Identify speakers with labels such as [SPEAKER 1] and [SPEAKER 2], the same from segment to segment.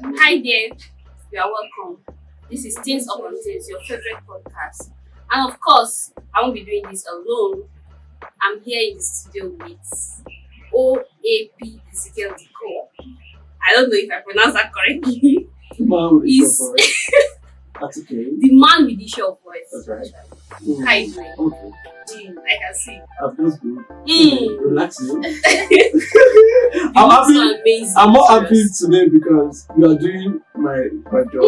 [SPEAKER 1] Hi there, you are welcome. This is Things Upon Things, your favorite podcast. And of course, I won't be doing this alone. I'm here in the studio with OAP Ezekiel Deco. I don't know if I pronounced that correctly.
[SPEAKER 2] Man with
[SPEAKER 1] Is
[SPEAKER 2] the voice. That's okay.
[SPEAKER 1] the man with the short voice.
[SPEAKER 2] That's right.
[SPEAKER 1] How you doing?
[SPEAKER 2] Okay.
[SPEAKER 1] I can see.
[SPEAKER 2] That feels good.
[SPEAKER 1] Mm.
[SPEAKER 2] Relaxing.
[SPEAKER 1] You
[SPEAKER 2] I'm
[SPEAKER 1] look so
[SPEAKER 2] happy.
[SPEAKER 1] amazing.
[SPEAKER 2] I'm more happy today because you are doing my job.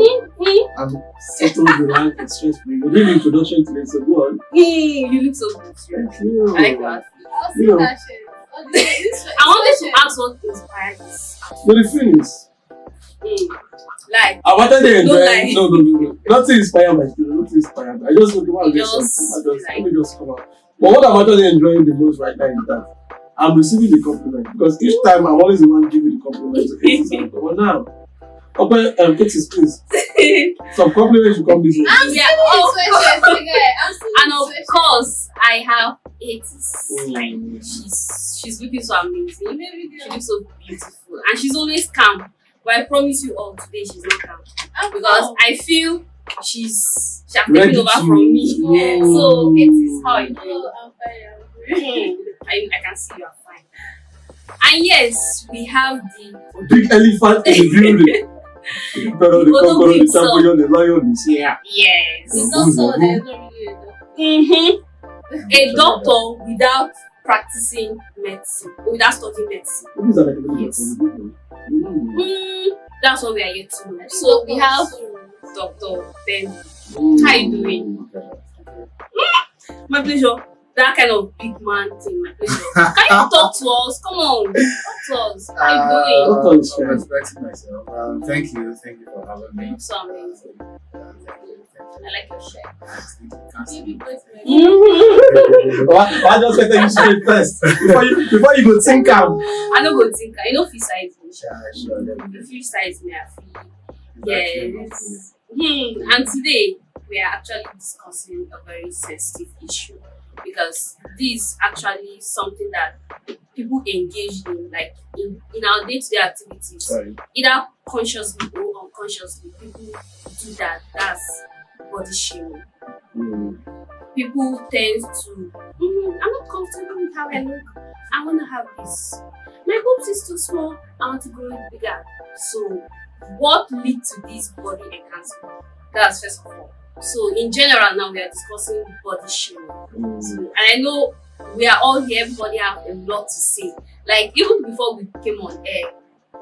[SPEAKER 2] I'm settled, relaxed, and stress free. You're doing the introduction today, so go on.
[SPEAKER 1] You look so good.
[SPEAKER 2] Thank you.
[SPEAKER 1] I like your outfit.
[SPEAKER 3] I'll see
[SPEAKER 2] You know.
[SPEAKER 3] that shit.
[SPEAKER 1] I wanted to ask what inspired this.
[SPEAKER 2] But the thing is,
[SPEAKER 1] Like,
[SPEAKER 2] I wanted to enjoy.
[SPEAKER 1] lie.
[SPEAKER 2] No. Not to inspire my students, not to inspire me. I just want to do
[SPEAKER 1] Just
[SPEAKER 2] something.
[SPEAKER 1] like-
[SPEAKER 2] Let me just come out. But what I'm actually enjoying the most right now is that I'm receiving the compliment because each time I'm always the one giving the compliment to Katie. But now, okay, Katie, please. Some compliments should come this way.
[SPEAKER 3] I'm
[SPEAKER 1] Yeah,
[SPEAKER 3] still
[SPEAKER 1] of
[SPEAKER 3] in the sweatshirt, okay? I'm still
[SPEAKER 1] and
[SPEAKER 3] in the
[SPEAKER 1] of
[SPEAKER 3] sweatshirt.
[SPEAKER 1] course, I have 80s.
[SPEAKER 2] Mm.
[SPEAKER 1] Like, she's looking so amazing.
[SPEAKER 3] Maybe
[SPEAKER 1] She
[SPEAKER 3] girl.
[SPEAKER 1] looks so beautiful, and she's always calm. But I promise you all, today she's not calm
[SPEAKER 3] I'm
[SPEAKER 1] because
[SPEAKER 3] calm.
[SPEAKER 1] I feel she's taken
[SPEAKER 2] Ready
[SPEAKER 1] over
[SPEAKER 2] to-
[SPEAKER 1] from me.
[SPEAKER 3] Yeah.
[SPEAKER 1] So 80s, how are you doing?
[SPEAKER 3] Oh, I'm fine. I'm great.
[SPEAKER 1] I can see you are fine. And yes, we have the
[SPEAKER 2] Big elephant in the building. Pero the
[SPEAKER 1] Odogu
[SPEAKER 2] conqueror, the
[SPEAKER 1] himself.
[SPEAKER 2] champion, the lion is here.
[SPEAKER 1] yes.
[SPEAKER 3] It's not so there's not really
[SPEAKER 1] A doctor without practicing medicine, or without studying medicine.
[SPEAKER 2] These are like the
[SPEAKER 1] Yes.
[SPEAKER 2] Mm.
[SPEAKER 1] That's what we are yet to know. So we have Dr. Bengu. How you doing? My pleasure. That kind of big man thing, my pleasure. Can you talk to us? Come on, talk to us. How you doing?
[SPEAKER 2] Doctor is
[SPEAKER 4] I'm
[SPEAKER 2] fine.
[SPEAKER 4] respecting myself. Thank you for having me.
[SPEAKER 1] You look so amazing.
[SPEAKER 4] Thank you.
[SPEAKER 1] I like your shirt.
[SPEAKER 3] Maybe go to my
[SPEAKER 2] I just said that you straight first before you go think am.
[SPEAKER 1] I don't go think. I know free size me.
[SPEAKER 4] Sure,
[SPEAKER 1] The free size me. I feel. Yes. And today we are actually discussing a very sensitive issue because this is actually something that people engage in, like in our day-to-day activities,
[SPEAKER 2] Sorry.
[SPEAKER 1] either consciously or unconsciously. People do that. That's body shaming. People tend to, I'm not comfortable with how I look. I want to have this. My boobs is too small. I want to grow it bigger. So, what leads to this body enhancement? That's first of all. So, in general, now we are discussing body shaming. So, and I know we are all here. Everybody have a lot to say. Like even before we came on air,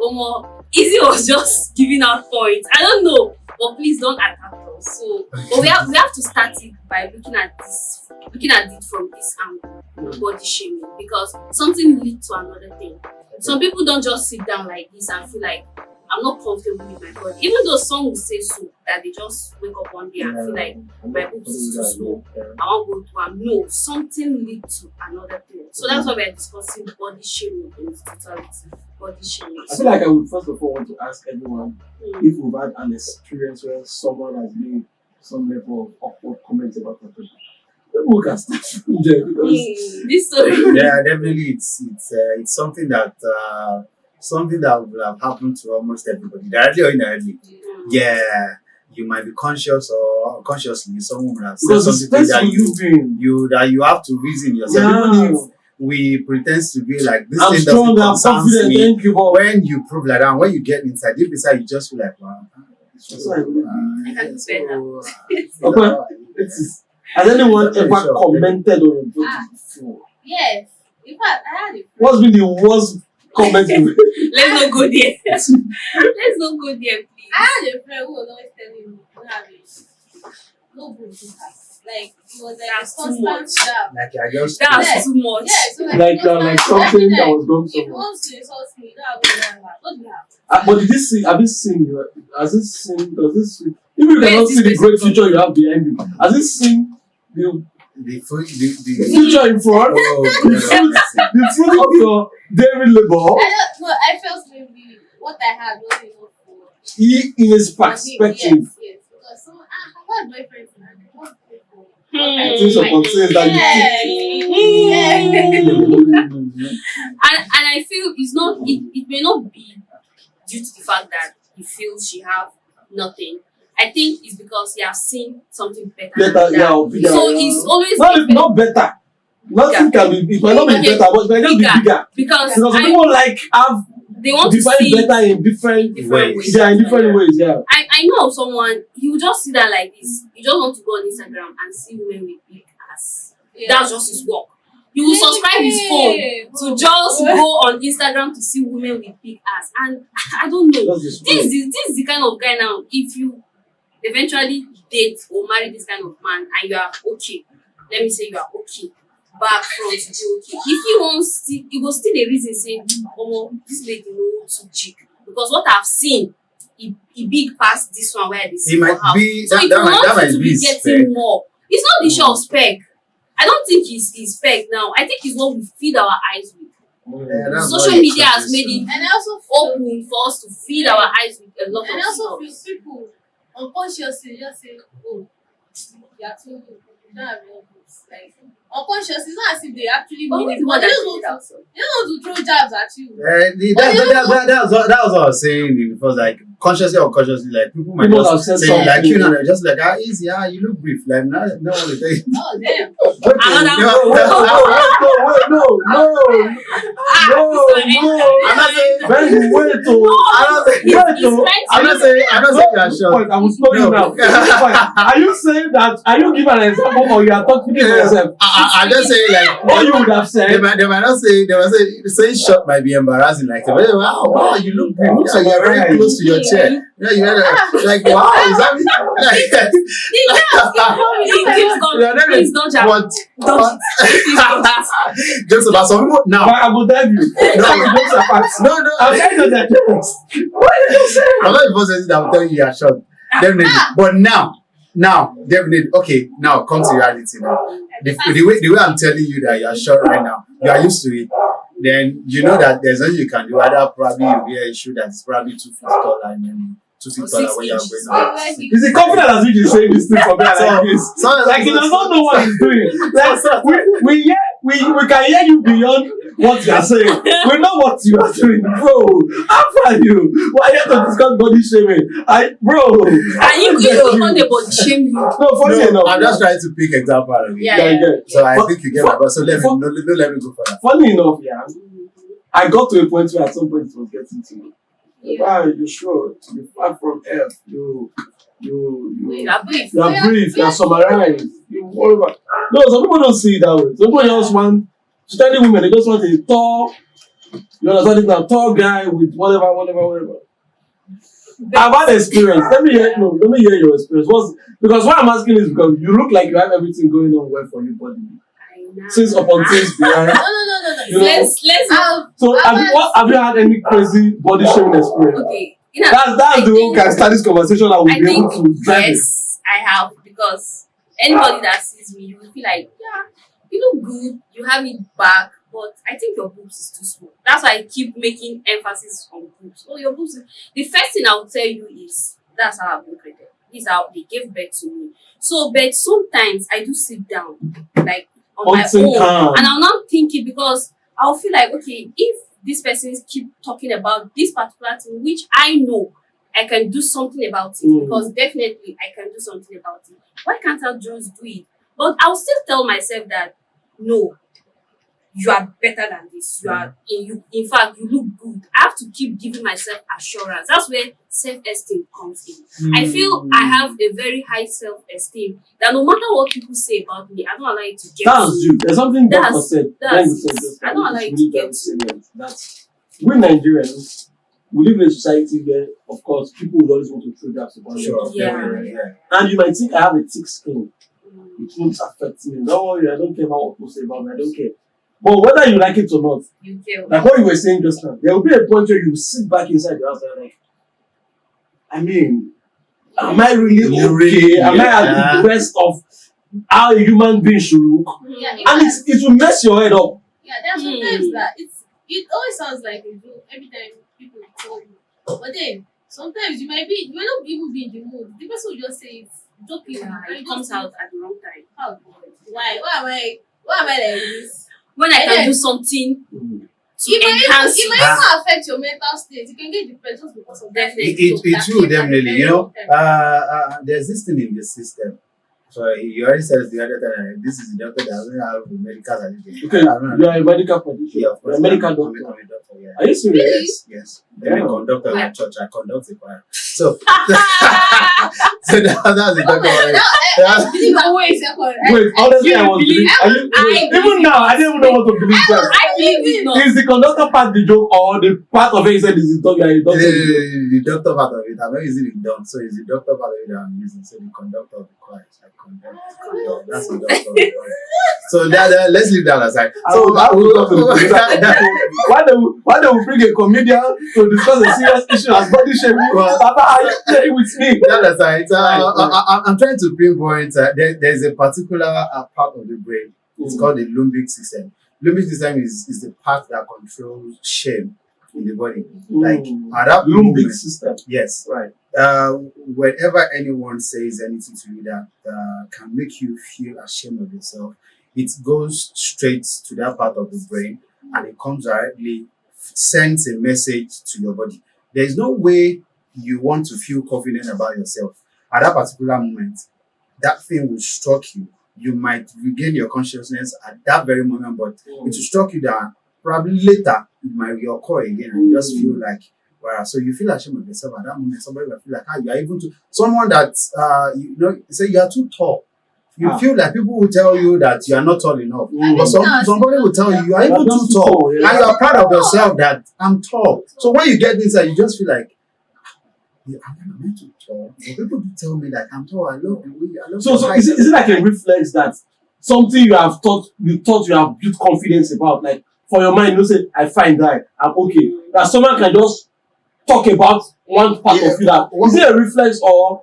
[SPEAKER 1] Omo, Izzy was just giving out points. I don't know, but please don't attack us. So, but we have to start it by looking at it from this angle, body shaming, because something leads to another thing. Some people don't just sit down like this and feel like I'm not comfortable with my body, even though some will say so that they just wake up one day and feel like my boobs is too small. I won't go to them. No, something leads to another thing. So that's why we're discussing body shaming in its totality. Body shaming.
[SPEAKER 2] I feel like I would first of all want to ask everyone
[SPEAKER 1] Mm.
[SPEAKER 2] if we've had an experience where someone has made some level of awkward comments about the person. Maybe we can start from there because
[SPEAKER 1] This story.
[SPEAKER 4] Yeah, definitely. It's something that will have happened to almost everybody, directly or indirectly. Yeah, you might be conscious or unconsciously someone will have said
[SPEAKER 2] because it's
[SPEAKER 4] something
[SPEAKER 2] best
[SPEAKER 4] that
[SPEAKER 2] for you being
[SPEAKER 4] you have to reason yourself.
[SPEAKER 2] Yeah.
[SPEAKER 4] Even if we pretend to be like this
[SPEAKER 2] I'm
[SPEAKER 4] thing
[SPEAKER 2] strong,
[SPEAKER 4] doesn't
[SPEAKER 2] I'm
[SPEAKER 4] concern
[SPEAKER 2] confident,
[SPEAKER 4] me.
[SPEAKER 2] thank you, but
[SPEAKER 4] When you prove like that, when you get inside, deep inside, you just feel like, wow.
[SPEAKER 2] That's why I believe
[SPEAKER 1] I can do better.
[SPEAKER 2] Okay. Has anyone ever commented on your body before?
[SPEAKER 3] Yes. In fact, I had it.
[SPEAKER 2] What's been the worst comment you
[SPEAKER 1] Let's not go there. Let's not go there, please.
[SPEAKER 3] I had a friend who was always telling me to have it. No boobs. Like, it was like
[SPEAKER 1] That's
[SPEAKER 3] a
[SPEAKER 1] too
[SPEAKER 3] constant
[SPEAKER 1] much.
[SPEAKER 3] job.
[SPEAKER 4] Like I just
[SPEAKER 1] That's
[SPEAKER 3] Yeah.
[SPEAKER 1] too much.
[SPEAKER 3] Yeah, so
[SPEAKER 2] like something that was going
[SPEAKER 3] If you
[SPEAKER 2] somewhere?
[SPEAKER 3] want to insult me, you don't have to do that. What do you have?
[SPEAKER 2] But did you see? Have you seen? Has it seen? Does this? If you
[SPEAKER 1] Where
[SPEAKER 2] cannot
[SPEAKER 1] is
[SPEAKER 2] see the
[SPEAKER 1] this
[SPEAKER 2] great
[SPEAKER 1] person
[SPEAKER 2] future you have behind you, has it seen the
[SPEAKER 4] the
[SPEAKER 2] future in front?
[SPEAKER 4] oh,
[SPEAKER 2] The fruit of your daily labor
[SPEAKER 3] I don't know. I felt maybe what I had wasn't enough for
[SPEAKER 2] in his perspective.
[SPEAKER 3] Yes. Because someone, I've had boyfriends and I don't pay for.
[SPEAKER 2] Things upon things that
[SPEAKER 1] And I feel it may not be due to the fact that he feels she have nothing. I think it's because he has seen something better.
[SPEAKER 2] Better,
[SPEAKER 1] than that.
[SPEAKER 2] bigger.
[SPEAKER 1] So he's always
[SPEAKER 2] not better. Nothing can be. It might not be
[SPEAKER 1] Okay.
[SPEAKER 2] better, but it might just be bigger.
[SPEAKER 1] because
[SPEAKER 2] Because some people have
[SPEAKER 1] they want to
[SPEAKER 2] define
[SPEAKER 1] see
[SPEAKER 2] better in different
[SPEAKER 1] ways.
[SPEAKER 2] Yeah, in different ways. Yeah.
[SPEAKER 1] I know of someone, he will just see that like this. He just want to go on Instagram and see women with big ass. That's just his work. He will subscribe his phone to just go on Instagram to see women with big ass. And I don't know. This is the kind of guy now. If you eventually date or marry this kind of man and you are okay, let me say you are okay, back front to be okay. If he wants, it was still a reason say, oh, this lady no too jig, because what I've seen, he big past this one where they see
[SPEAKER 4] He might
[SPEAKER 1] for house.
[SPEAKER 4] be
[SPEAKER 1] So if you want it to be getting more, it's not the show of spec. I don't think he's spec now. I think it's what we feed our eyes with. Social media has made it
[SPEAKER 3] And I also
[SPEAKER 1] open for us to feed our eyes with a lot of
[SPEAKER 3] and I also feel
[SPEAKER 1] stuff.
[SPEAKER 3] people unconsciously just say, oh, you're too good. You don't have enough books. Like unconscious, it's not as if they actually
[SPEAKER 1] But
[SPEAKER 3] mean
[SPEAKER 1] who
[SPEAKER 3] it,
[SPEAKER 1] is the
[SPEAKER 3] but
[SPEAKER 1] one
[SPEAKER 3] they
[SPEAKER 1] that
[SPEAKER 3] just
[SPEAKER 1] did
[SPEAKER 3] want
[SPEAKER 1] it
[SPEAKER 3] to
[SPEAKER 1] also?
[SPEAKER 3] they don't want to throw jabs at you.
[SPEAKER 4] That was what I was saying. It was like consciously or unconsciously, like people might
[SPEAKER 2] People
[SPEAKER 4] just
[SPEAKER 2] have said
[SPEAKER 4] say
[SPEAKER 2] something.
[SPEAKER 4] like you know, they're just like easy, you look brief, like no one will tell you.
[SPEAKER 3] Oh damn.
[SPEAKER 1] Another
[SPEAKER 4] I'm not saying
[SPEAKER 2] Bengu, wait to.
[SPEAKER 4] I'm not saying you are short.
[SPEAKER 2] I will slow you down. Are you saying that? Are you giving an example, or you are talking to yourself?
[SPEAKER 4] I'm just saying like
[SPEAKER 2] What you would have said.
[SPEAKER 4] they might not say saying short might be embarrassing. Like wow, you look brief.
[SPEAKER 2] Looks
[SPEAKER 4] You're very
[SPEAKER 2] alright.
[SPEAKER 4] close to your chair. Yeah, you had like wow, is that me?
[SPEAKER 1] Please don't jab.
[SPEAKER 4] What?
[SPEAKER 1] Don't.
[SPEAKER 4] Just about some people now.
[SPEAKER 2] I will tell you.
[SPEAKER 4] No.
[SPEAKER 2] I'm trying to digest. What did you say?
[SPEAKER 4] I'm not even saying that I'm telling you are short. Definitely. But now, definitely. Okay, now come to reality now. The way I'm telling you that you are short right now, you are used to it. Then you know that there's nothing you can do. Either probably you wear a shoe that's probably 2 feet tall and then 2 feet taller when you're going on.
[SPEAKER 2] Is it confident as if he's saying this thing for me like this? Like he does not know what he's doing. Like, we can hear you beyond what you are saying. We know what you are doing, bro. How far are you? Why are you here to discuss body shaming? Bro.
[SPEAKER 1] And you don't want the body shame you.
[SPEAKER 2] No, funny enough.
[SPEAKER 4] I'm just trying to pick example out of it.
[SPEAKER 1] Yeah.
[SPEAKER 4] So I think you get my point. So let me go further.
[SPEAKER 2] Funny enough, yeah. I got to a point where at some point it was getting to me. Wow, you're sure. You're far from F. You
[SPEAKER 1] are brief.
[SPEAKER 2] You are brief. You are summarized. You whatever. No, some people don't see it that way. Some people just want to tell the women they just want a tall, you understand it now, tall guy with whatever. I've had experience. Let me hear your experience. Because why I'm asking is because you look like you have everything going on well for your body. Since upon things behind.
[SPEAKER 3] No.
[SPEAKER 1] Let's
[SPEAKER 2] So have you had any crazy body shaming experience?
[SPEAKER 1] okay.
[SPEAKER 2] That's the one can start this conversation and we'll be able to drive it.
[SPEAKER 1] Yes, I have, because anybody that sees me, you will feel like, yeah, you look good, you have it back, but I think your boobs is too small. That's why I keep making emphasis on boobs. Oh, your boobs. The first thing I will tell you is that's how I've been created. This is how they gave birth to me. So, but sometimes I do sit down, like on my own, and I'm not thinking, because I'll feel like, okay, if these persons keep talking about this particular thing, which I know I can do something about it, because definitely I can do something about it. Why can't I just do it? But I'll still tell myself that no, you are better than this. In fact, you look good. I have to keep giving myself assurance. That's where self-esteem comes in. I feel I have a very high self-esteem that no matter what people say about me, I don't allow it to get
[SPEAKER 2] That's you. There's something Dr. said.
[SPEAKER 1] I don't allow it to get
[SPEAKER 2] That's we Nigerians. We live in a society where, of course, people will always want to throw jabs about
[SPEAKER 4] Sure.
[SPEAKER 1] Yeah.
[SPEAKER 2] And you might think I have a thick skin. It won't affect me. Don't worry, I don't care about what people say about me. I don't care. But whether you like it or not,
[SPEAKER 1] you care.
[SPEAKER 2] like what you were saying just now, there will be a point where you sit back inside your house and like, I mean, am I really okay? Am I at the best of how a human being should look?
[SPEAKER 3] Yeah,
[SPEAKER 2] And it will mess your head up.
[SPEAKER 3] Yeah, there are sometimes that it always sounds like a joke every time people tell you. But then sometimes you might not even be in the mood. The person will just say it's joking.
[SPEAKER 1] Yeah, it comes out at the wrong time.
[SPEAKER 3] How? Why? Why am I like this?
[SPEAKER 1] When I can do something enhance
[SPEAKER 3] it might even affect your mental state. You can get depressed just because of that.
[SPEAKER 1] Definitely.
[SPEAKER 4] It will definitely. There's this thing in the system. So you already said the other time, this is the doctor that doesn't have the medical certificate.
[SPEAKER 2] Okay, you are a medical practitioner.
[SPEAKER 4] Yeah, of course.
[SPEAKER 2] You're a medical
[SPEAKER 4] I'm
[SPEAKER 2] doctor.
[SPEAKER 4] a doctor, yeah.
[SPEAKER 2] Are you serious?
[SPEAKER 4] Yes. I'm a conductor
[SPEAKER 1] Yeah.
[SPEAKER 4] at church. I conduct a choir. So, so that's the doctor.
[SPEAKER 2] Wait, honestly, I was
[SPEAKER 1] believe-
[SPEAKER 2] even now, I didn't even know what to believe.
[SPEAKER 1] I believe it not.
[SPEAKER 2] Is the conductor part the joke or the part of it you said is the doctor?
[SPEAKER 4] The doctor part of it, I'm not using it done. So it's the doctor part of it that I'm using. So the conductor of the choir, I conduct. That's the doctor of the choir. So let's leave that aside. So
[SPEAKER 2] why they will bring a comedian to discuss a serious issue as body shaming? Papa, are you sharing with me?
[SPEAKER 4] that aside, I'm trying to pinpoint. There's a particular part of the brain. It's called the limbic system. Limbic system is the part that controls shame in the body. Like at that
[SPEAKER 2] limbic
[SPEAKER 4] moment,
[SPEAKER 2] system.
[SPEAKER 4] yes.
[SPEAKER 2] Right.
[SPEAKER 4] Whenever anyone says anything to you that can make you feel ashamed of yourself, it goes straight to that part of the brain and it comes directly, sends a message to your body. There is no way you want to feel confident about yourself. At that particular moment, that thing will struck you. You might regain your consciousness at that very moment, but it will struck you that probably later it might reoccur again and you just feel like, wow. So you feel ashamed of yourself at that moment. Somebody will feel like, you are even too, someone that, say you are too tall. You feel like people will tell you that you are not tall enough. But somebody will tell you are even too tall. And you are proud of yourself that I'm tall. So when you get inside, you just feel like, I'm not too tall. But people do tell me that I'm tall. I love the way I love.
[SPEAKER 2] So is it like a reflex that something you thought you have built confidence about, like for your mind, you say, I find that I'm okay. That someone can just talk about one part of you that is it a reflex or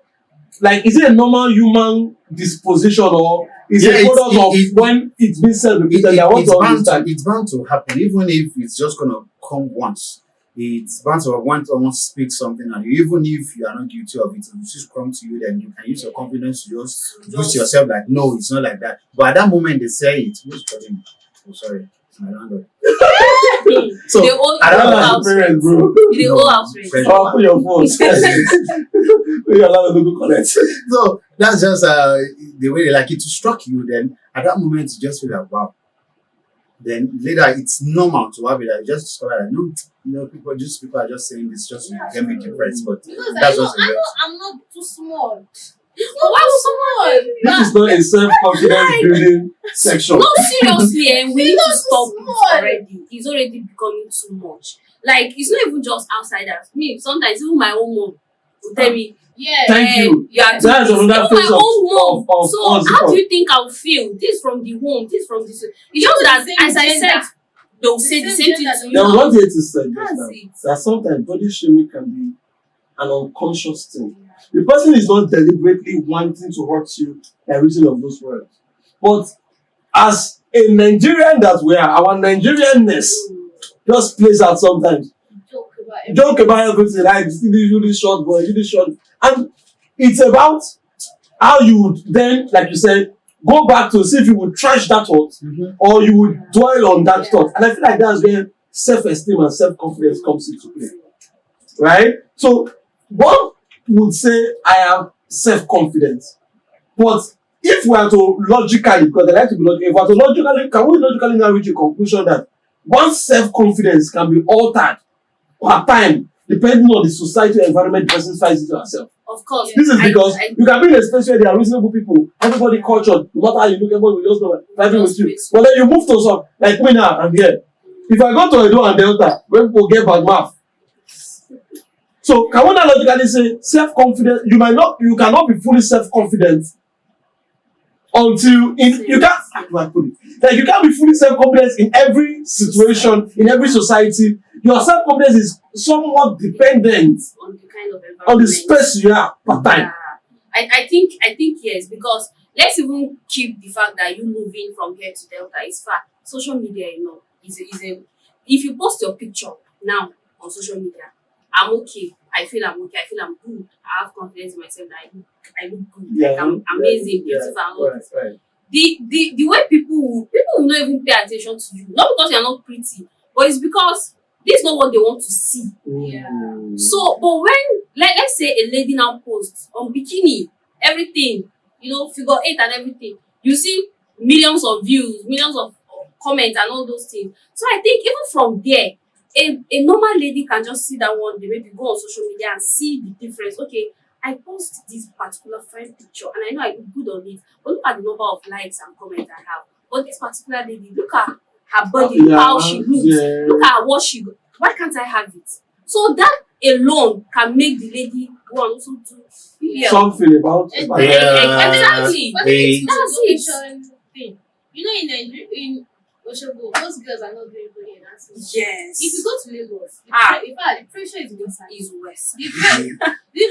[SPEAKER 2] like is it a normal human disposition or is it a product of when it's been said repeatedly?
[SPEAKER 4] It's bound to happen, even if it's just gonna come once. It's bound to want to almost speak something, and even if you are not guilty of it, it will just come to you. Then you can use your confidence to just boost yourself. Like, no, it's not like that. But at that moment, they say it. Who's calling me? Oh, sorry, it's my landlord. So
[SPEAKER 1] the old
[SPEAKER 2] house rent, bro.
[SPEAKER 1] The old house rent.
[SPEAKER 2] Oh, put your phone. You're allowed to go collect.
[SPEAKER 4] So that's just the way they like it to struck you. Then at that moment, you just feel like, wow. Then later, it's normal to have it. I just discovered that people are just saying this just to get me depressed. But
[SPEAKER 3] Because
[SPEAKER 4] that's
[SPEAKER 3] I'm not too small. It's not too small.
[SPEAKER 2] This is not a self-confidence building section.
[SPEAKER 1] No, seriously, and we need to stop
[SPEAKER 3] small.
[SPEAKER 1] it already. It's already becoming too much. Like, it's not even just outsiders. Me, sometimes even my own mom will tell me,
[SPEAKER 3] Yeah.
[SPEAKER 2] Thank you.
[SPEAKER 1] are
[SPEAKER 2] That's another
[SPEAKER 1] my
[SPEAKER 2] phase
[SPEAKER 1] own mom.
[SPEAKER 2] of
[SPEAKER 1] So how do you think I'll feel? This from the home, this from this. It's just that,
[SPEAKER 3] the same
[SPEAKER 1] as I
[SPEAKER 3] gender.
[SPEAKER 1] said, they'll say the same thing to you.
[SPEAKER 2] There was one thing to say just
[SPEAKER 1] That's
[SPEAKER 2] now.
[SPEAKER 1] it.
[SPEAKER 2] That sometimes body shaming can be an unconscious thing. The person is not deliberately wanting to hurt you by reason of those words. But as a Nigerian that we are, our Nigerianness just plays out sometimes. Joke about everything, like you this really short boy, you this short. And it's about how you would then, like you said, go back to see if you would trash that thought or you would dwell on that thought. And I feel like that's where self-esteem and self-confidence comes into play. Right? So one would say I am self-confident. But if we are to logically, because I like to be logical, if we are to logically, can we logically now reach a conclusion that one's self-confidence can be altered per time depending on the societal environment the person finds into herself?
[SPEAKER 1] Of course.
[SPEAKER 2] This is because you can be in a space where there are reasonable people, everybody cultured, no matter how you look, everybody will just know vibing with you. But then you move to some, like me now, I'm here. If I go to Edo and Delta, where people get bad math. So can we not logically say self-confidence, you cannot be fully self-confident until you can't be fully self-confident in every situation, in every society. Your self-confidence is somewhat dependent
[SPEAKER 1] on the kind of environment,
[SPEAKER 2] on the space you are per time.
[SPEAKER 1] I think yes, because let's even keep the fact that you moving from here to Delta is far. Social media, is a if you post your picture now on social media, I'm okay. I feel I'm okay. I feel I'm good. I have confidence in myself that I look good. Like I'm amazing, beautiful, and all this. The way people will not even pay attention to you, not because you're not pretty, but it's because this is not what they want to see.
[SPEAKER 3] Yeah.
[SPEAKER 1] So, but when let's say a lady now posts on bikini, everything, figure 8 and everything, you see millions of views, millions of comments and all those things. So I think even from there, a normal lady can just see that one day, maybe go on social media and see the difference. Okay, I post this particular fine picture and I know I look good on it, but look at the number of likes and comments I have. But this particular lady, look at her body, how she looks, look at what she got. Why can't I have it? So that alone can make the lady go and also do
[SPEAKER 2] something about it.
[SPEAKER 1] Exactly.
[SPEAKER 3] That's it. Thing. In Nigeria, in Oshogo, those girls are not doing good in that sense.
[SPEAKER 1] Yes.
[SPEAKER 3] If you go to Lagos, in fact, the pressure is worse.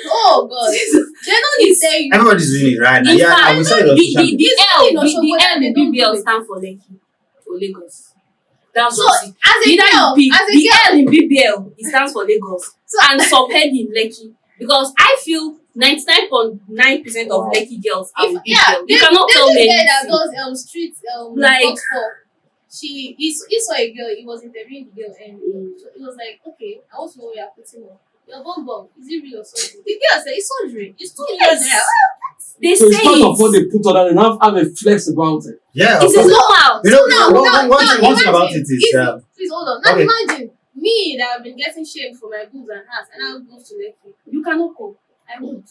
[SPEAKER 3] Oh God, they don't need to say you.
[SPEAKER 4] Everybody's doing it right now.
[SPEAKER 1] In
[SPEAKER 4] Yeah,
[SPEAKER 1] fact,
[SPEAKER 4] I will say
[SPEAKER 1] the L in BBL stand for Lekki or Lagos. That's
[SPEAKER 3] So
[SPEAKER 1] just it.
[SPEAKER 3] as a girl,
[SPEAKER 1] The L in BBL, it stands for Lagos, and subhead in Lekki, because I feel 99.9% of Lekki girls are in BBL. You cannot tell me
[SPEAKER 3] guy that
[SPEAKER 1] anything.
[SPEAKER 3] does street
[SPEAKER 1] Like-
[SPEAKER 3] Oxford. He saw a girl. He was interviewing the girl, and so he was like, "Okay, I want to know what you're putting on. Your bum, is it real or something?" The girl said, "It's surgery. It's 2 years now."
[SPEAKER 1] They
[SPEAKER 2] So
[SPEAKER 1] say
[SPEAKER 2] it's part of what they put on and have a flex about it.
[SPEAKER 4] Yeah,
[SPEAKER 1] it is normal.
[SPEAKER 4] one thing about it is,
[SPEAKER 3] Please hold on. Now
[SPEAKER 4] okay.
[SPEAKER 3] imagine me that have been getting shamed for my boobs and ass, and I go to Lekki. You cannot come. I won't.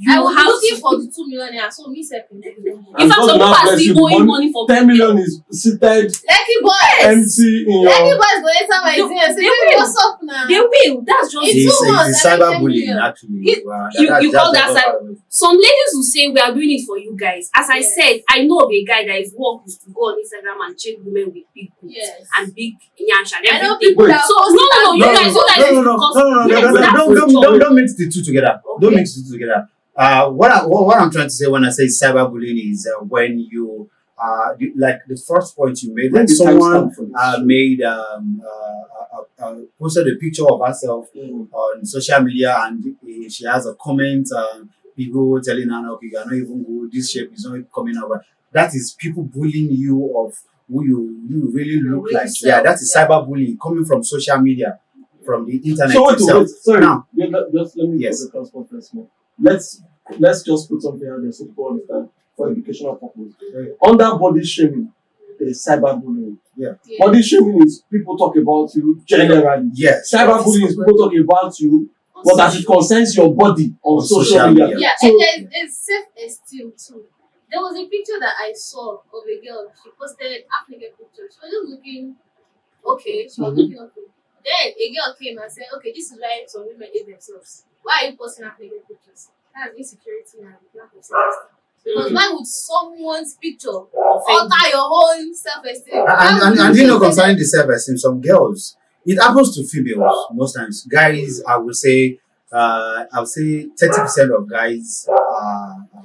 [SPEAKER 3] I was looking for the 2 million naira, so me self.
[SPEAKER 1] In fact, some people are still owing money for
[SPEAKER 2] 10 million is seated
[SPEAKER 3] Lekki boys.
[SPEAKER 2] empty in
[SPEAKER 3] Lekki
[SPEAKER 2] your.
[SPEAKER 3] boys go enter my
[SPEAKER 1] They-
[SPEAKER 3] DM and say,
[SPEAKER 1] they
[SPEAKER 3] "Baby,
[SPEAKER 1] will.
[SPEAKER 3] what's up now?"
[SPEAKER 1] They will. That's just
[SPEAKER 3] It's
[SPEAKER 1] it.
[SPEAKER 3] too much.
[SPEAKER 4] It's
[SPEAKER 3] I don't
[SPEAKER 4] cyberbullying
[SPEAKER 3] care.
[SPEAKER 4] actually. Wow,
[SPEAKER 1] You call that
[SPEAKER 4] just part of it.
[SPEAKER 1] Some ladies will say we are doing it for you guys. As I
[SPEAKER 3] Yes.
[SPEAKER 1] said, I know of a guy that his work is to go on Instagram and check women with big boobs
[SPEAKER 3] Yes.
[SPEAKER 1] and big nyash and
[SPEAKER 3] I know
[SPEAKER 1] everything.
[SPEAKER 3] people
[SPEAKER 2] Wait.
[SPEAKER 3] that
[SPEAKER 1] So
[SPEAKER 3] post
[SPEAKER 1] no,
[SPEAKER 3] it
[SPEAKER 1] you
[SPEAKER 3] and-
[SPEAKER 1] guys
[SPEAKER 4] No,
[SPEAKER 1] because yes, that's
[SPEAKER 4] don't mix the two together.
[SPEAKER 1] Okay.
[SPEAKER 4] Don't mix the two together. What I'm trying to say when I say cyberbullying is when like the first point you made,
[SPEAKER 2] When
[SPEAKER 4] like
[SPEAKER 2] the
[SPEAKER 4] someone
[SPEAKER 2] timestamp for this.
[SPEAKER 4] made posted a picture of herself on social media and she has a comment, people telling her, okay, you're not even good, this shape is not coming over. That is people bullying you of who you really look
[SPEAKER 3] real
[SPEAKER 4] like.
[SPEAKER 3] self,
[SPEAKER 4] Yeah, that is
[SPEAKER 3] yeah.
[SPEAKER 4] cyberbullying coming from social media, from the internet
[SPEAKER 2] So
[SPEAKER 4] itself.
[SPEAKER 2] sorry.
[SPEAKER 4] Now,
[SPEAKER 2] Just let me
[SPEAKER 4] Yes.
[SPEAKER 2] put the transport first more. Let's just put something out there so people understand for educational purpose. Under body shaming, there is cyberbullying.
[SPEAKER 3] Yeah.
[SPEAKER 2] Body shaming is people talk about you generally.
[SPEAKER 4] yes.
[SPEAKER 2] Cyberbullying is people talk about you, but as it concerns your body on social media.
[SPEAKER 3] Yeah,
[SPEAKER 2] So-
[SPEAKER 3] and there's self-esteem too. There was a picture that I saw of a girl. She posted half-naked picture. She was just looking okay. She was looking okay. Then a girl came and said, "Okay, this is why some women hate themselves. Why are you posting half-naked pictures? That's insecurity and lack of self-esteem. Because why would someone's picture alter your whole self-esteem?"
[SPEAKER 4] And you know, concerning the self-esteem, some girls, it happens to females most times. Guys, I would say 30% of guys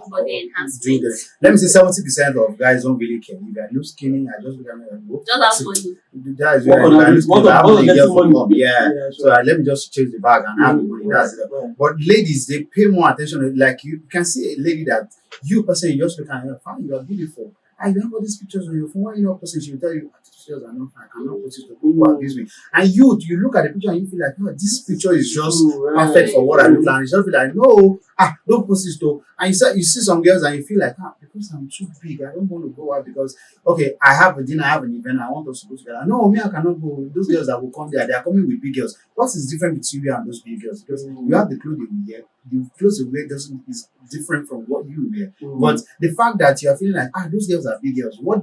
[SPEAKER 1] Body
[SPEAKER 4] do
[SPEAKER 1] enhancement.
[SPEAKER 4] this. Let me say 70% of guys don't really care. If I look skinny, I just look at me and go.
[SPEAKER 1] Just have money.
[SPEAKER 4] That is
[SPEAKER 2] What
[SPEAKER 4] where
[SPEAKER 2] on
[SPEAKER 4] I
[SPEAKER 2] earth-
[SPEAKER 4] look
[SPEAKER 2] what
[SPEAKER 4] skinny,
[SPEAKER 2] on-
[SPEAKER 4] I have
[SPEAKER 2] what on
[SPEAKER 4] money
[SPEAKER 2] getting
[SPEAKER 4] there for
[SPEAKER 2] money?
[SPEAKER 4] come. Yeah.
[SPEAKER 2] Yeah,
[SPEAKER 4] So let me just change the bag and have the money. That's it.
[SPEAKER 2] Yeah.
[SPEAKER 4] But ladies, they pay more attention. Like you can see a lady that you person you just look at her, fine, you are beautiful. And you have all these pictures on your phone. Why you not posting? She will tell you, "Ah, these pictures are not fine. I cannot post it to people who abuse me." And you look at the picture and you feel like, no, this picture is just perfect for what I look like. And you just feel like, no, don't post this though. And you see some girls and you feel like, because I'm too big, I don't want to go out because, okay, I have a dinner, I have an event, I want us to go together. No, me, I cannot go. Those girls that will come there, they are coming with big girls. What is different between you and those big girls? Because you have the clothes you wear. The clothes you wear is different from what you wear. But the fact that you are feeling like, those girls are big girls, what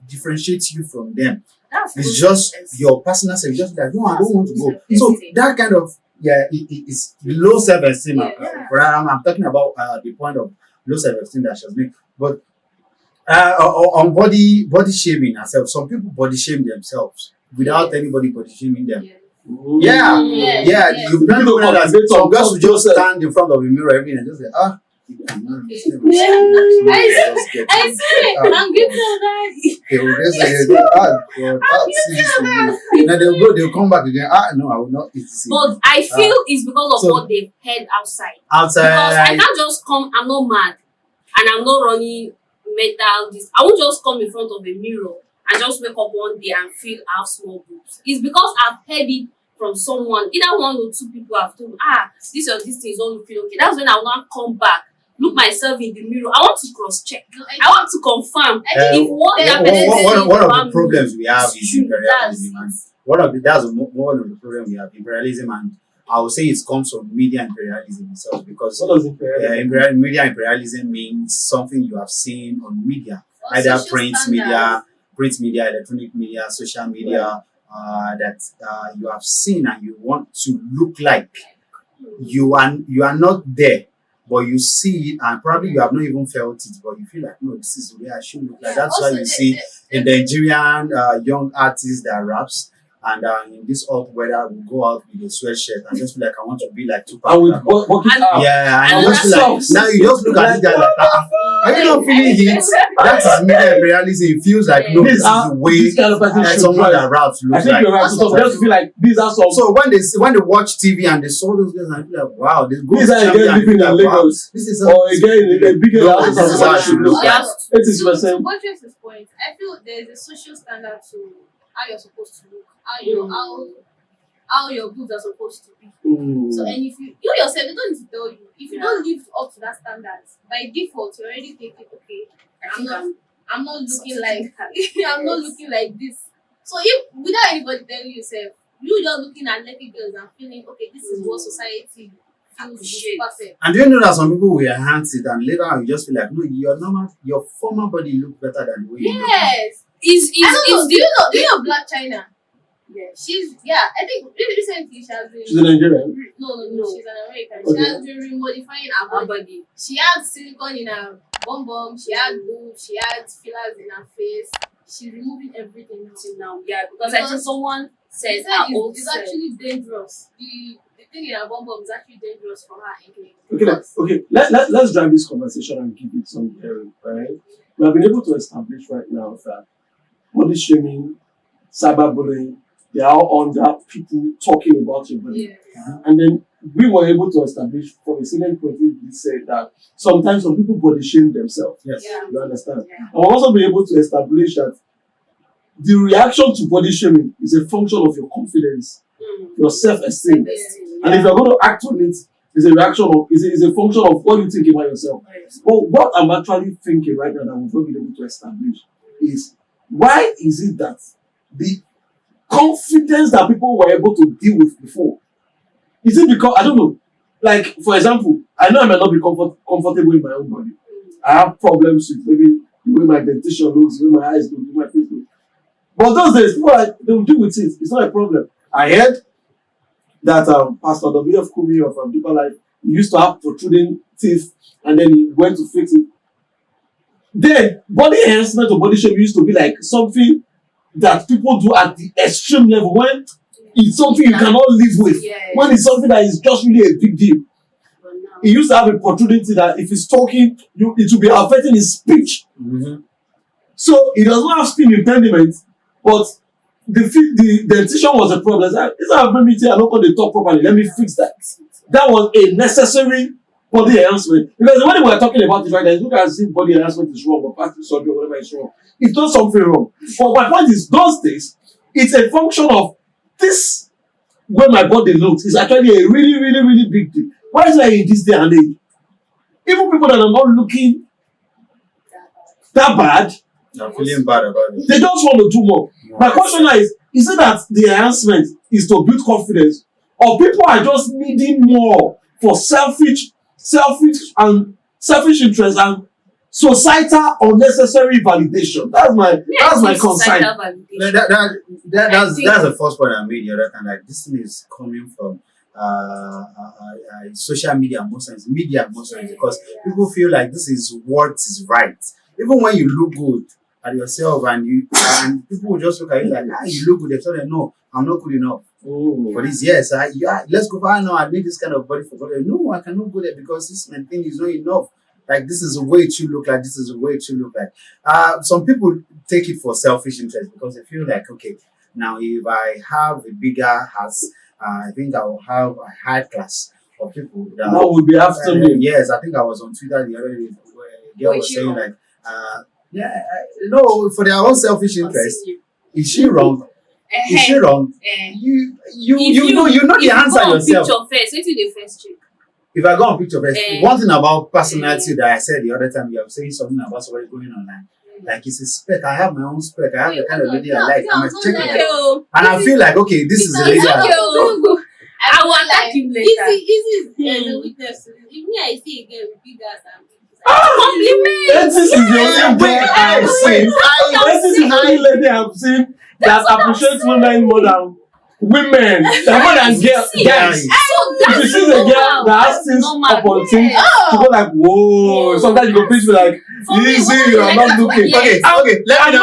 [SPEAKER 4] differentiates you from them?
[SPEAKER 1] That's
[SPEAKER 4] It's just your personal self. Just like, no, I don't want to go. So that kind of, it's low self-esteem.
[SPEAKER 3] Yeah.
[SPEAKER 4] I'm talking about the point of low self-esteem that she has made. But on body shaming herself, some people body shame themselves without anybody body shaming them.
[SPEAKER 3] Yeah.
[SPEAKER 4] You don't know that some girls will just stand in front of the mirror every day and just say,
[SPEAKER 3] I swear, I'm giving you that.
[SPEAKER 4] they will just say, see this movie. Now they'll come back again. No, I will not eat this.
[SPEAKER 1] But I feel it's because of
[SPEAKER 4] so-
[SPEAKER 1] what they've heard outside. Because I
[SPEAKER 4] Outside,
[SPEAKER 1] can't just come, I'm not mad, and I'm not running metal. I won't just come in front of a mirror and just wake up one day and feel I have small boobs. It's because I've heard it from someone, either one or two people have told me, this or this thing is not looking okay. That's when I will now come back, look myself in the mirror. I want to cross check. I want to confirm if what that person said
[SPEAKER 4] one of the problems we have is imperialism. One of the problems we have, imperialism, and I would say it comes from media imperialism itself, because
[SPEAKER 2] What does imperialism
[SPEAKER 4] media imperialism means something you have seen on media,
[SPEAKER 3] Or
[SPEAKER 4] either
[SPEAKER 3] social
[SPEAKER 4] print
[SPEAKER 3] standards.
[SPEAKER 4] media, electronic media, social media, that you have seen and you want to look like. You are not there, but you see it, and probably you have not even felt it, but you feel like, no, this is the way I should look like. That's why
[SPEAKER 3] Also,
[SPEAKER 4] you see the Nigerian young artist that raps, and in this hot weather will go out with a sweatshirt and just feel like, I want to be like Tupac.
[SPEAKER 2] and with bucket out.
[SPEAKER 4] Yeah, and
[SPEAKER 1] And
[SPEAKER 4] you just feel like,
[SPEAKER 2] socks.
[SPEAKER 4] now you just look at it guy like, are you not feeling it? That is media imperialism. It feels like, no, this is the way
[SPEAKER 2] this kind of person
[SPEAKER 4] that
[SPEAKER 2] should
[SPEAKER 4] someone
[SPEAKER 2] drive.
[SPEAKER 4] that raps
[SPEAKER 2] I
[SPEAKER 4] looks
[SPEAKER 2] think
[SPEAKER 4] like.
[SPEAKER 2] you're right. So some girls feel like these are some.
[SPEAKER 4] So when they watch TV and they saw those girls, I feel like, wow, this
[SPEAKER 2] These are
[SPEAKER 4] champion,
[SPEAKER 2] again
[SPEAKER 4] I
[SPEAKER 2] living
[SPEAKER 4] feel
[SPEAKER 2] in
[SPEAKER 4] like, wow,
[SPEAKER 2] Lagos.
[SPEAKER 4] this is
[SPEAKER 2] Or again in a bigger
[SPEAKER 4] No,
[SPEAKER 2] house.
[SPEAKER 4] this is how it should look like.
[SPEAKER 2] It is
[SPEAKER 3] To
[SPEAKER 2] 100%.
[SPEAKER 3] buttress this point, I feel there's a social standard to how you're supposed to look, how your boobs are supposed to be. So, and if you yourself, they don't need to tell you. If you don't live up to that standard, by default, you're already thinking, okay, I'm not looking like I'm not looking like this. So if without anybody telling yourself, you just looking at lucky girls and feeling, okay, this is what society feels is perfect.
[SPEAKER 4] And do you know that some people will enhance it, and later on you just feel like, no, your former body look better than the way you look.
[SPEAKER 3] Yes. I don't know. Do you know Black China? Yeah. I think recently she has been.
[SPEAKER 2] She's a Nigerian.
[SPEAKER 3] No. She's an American.
[SPEAKER 2] Okay.
[SPEAKER 3] She has been remodifying her body. She had silicone in her bum. She had boobs. She had fillers in her face. She's removing everything
[SPEAKER 1] Till now, because I think someone said
[SPEAKER 3] it's actually dangerous. The thing in her bum is actually dangerous for her again.
[SPEAKER 2] Okay. Let's drive this conversation and give it some hearing, right? We have been able to establish right now that body shaming, cyberbullying, they are all under people talking about your body.
[SPEAKER 3] Yeah.
[SPEAKER 2] And then we were able to establish from a certain point we said that sometimes some people body shame themselves.
[SPEAKER 4] Yes.
[SPEAKER 3] Yeah.
[SPEAKER 2] You understand?
[SPEAKER 1] Yeah.
[SPEAKER 2] And we'll also be able to establish that the reaction to body shaming is a function of your confidence, your self-esteem. And if you're going to act on it, it's a reaction of, is a function of what you think about yourself. But what I'm actually thinking right now that we've not been able to establish is, why is it that the confidence that people were able to deal with before, is it because, I don't know, like, for example, I know I might not be comfortable in my own body. I have problems with maybe the way my dentition looks, the way my eyes look, the way my face looks. But those days, people, they will deal with it. It's not a problem. I heard that Pastor W.F. Kumi of Deeper Life, he used to have protruding teeth, and then he went to fix it. Then, body enhancement or body shape used to be like something that people do at the extreme level, when it's something you cannot live with, when it's something that is just really a big deal. He used to have a protruding teeth that if he's talking, it will be affecting his speech. So he does not have speech impediment, but the dentition was a problem. It's not a meeting, I don't want to talk properly. Let me fix that. That was a necessary body enhancement. Because when we were talking about it right now, look as if body enhancement is wrong or plastic surgery or whatever is wrong. It's not something wrong. But my point is, those days, it's a function of this way my body looks is actually a really, really, really big deal. Why is that in this day and age? Even people that are not looking that bad,
[SPEAKER 4] I'm feeling bad about it.
[SPEAKER 2] they just want to do more. My question now is it that the enhancement is to build confidence, or people are just needing more for selfish interest and societal unnecessary validation? That's my concern.
[SPEAKER 4] That's the first point I made the other time. Like, this thing is coming from social media most times, because people feel like this is what is right. Even when you look good at yourself and people will just look at you like, you look good, they tell them, no, I'm not good enough for this. Yes, let's go far now. I need this kind of body for body. No, I cannot go there because this my thing is not enough. Like, this is the way it should look like. This is the way it should look like. Some people take it for selfish interest because they feel like, okay, now if I have a bigger house, I think I will have a high class of people that
[SPEAKER 2] would be after me.
[SPEAKER 4] Yes, I think I was on Twitter the other day where a girl was saying like, Yeah, no, for their own selfish interest. Is she wrong? Is she wrong? You know the answer yourself.
[SPEAKER 1] Picture first, wait till the first check.
[SPEAKER 4] If I go on picture first, one thing about personality that I said the other time, you have saying something about somebody going online. Like it's a spec. I have my own spec. I have the kind of lady I like. I must check it. And I feel like, okay, this is a lady I like.
[SPEAKER 1] I will attack him later.
[SPEAKER 3] Easy. The witness. If me, I see again with big ass and
[SPEAKER 2] This is the only girl I've seen. This is the only lady I've seen that appreciates women more than women. More than girls. Guys. If you see the girl that has things up on things, you go like, whoa. Sometimes you go please be like, easy, you're not looking.
[SPEAKER 4] Okay. Let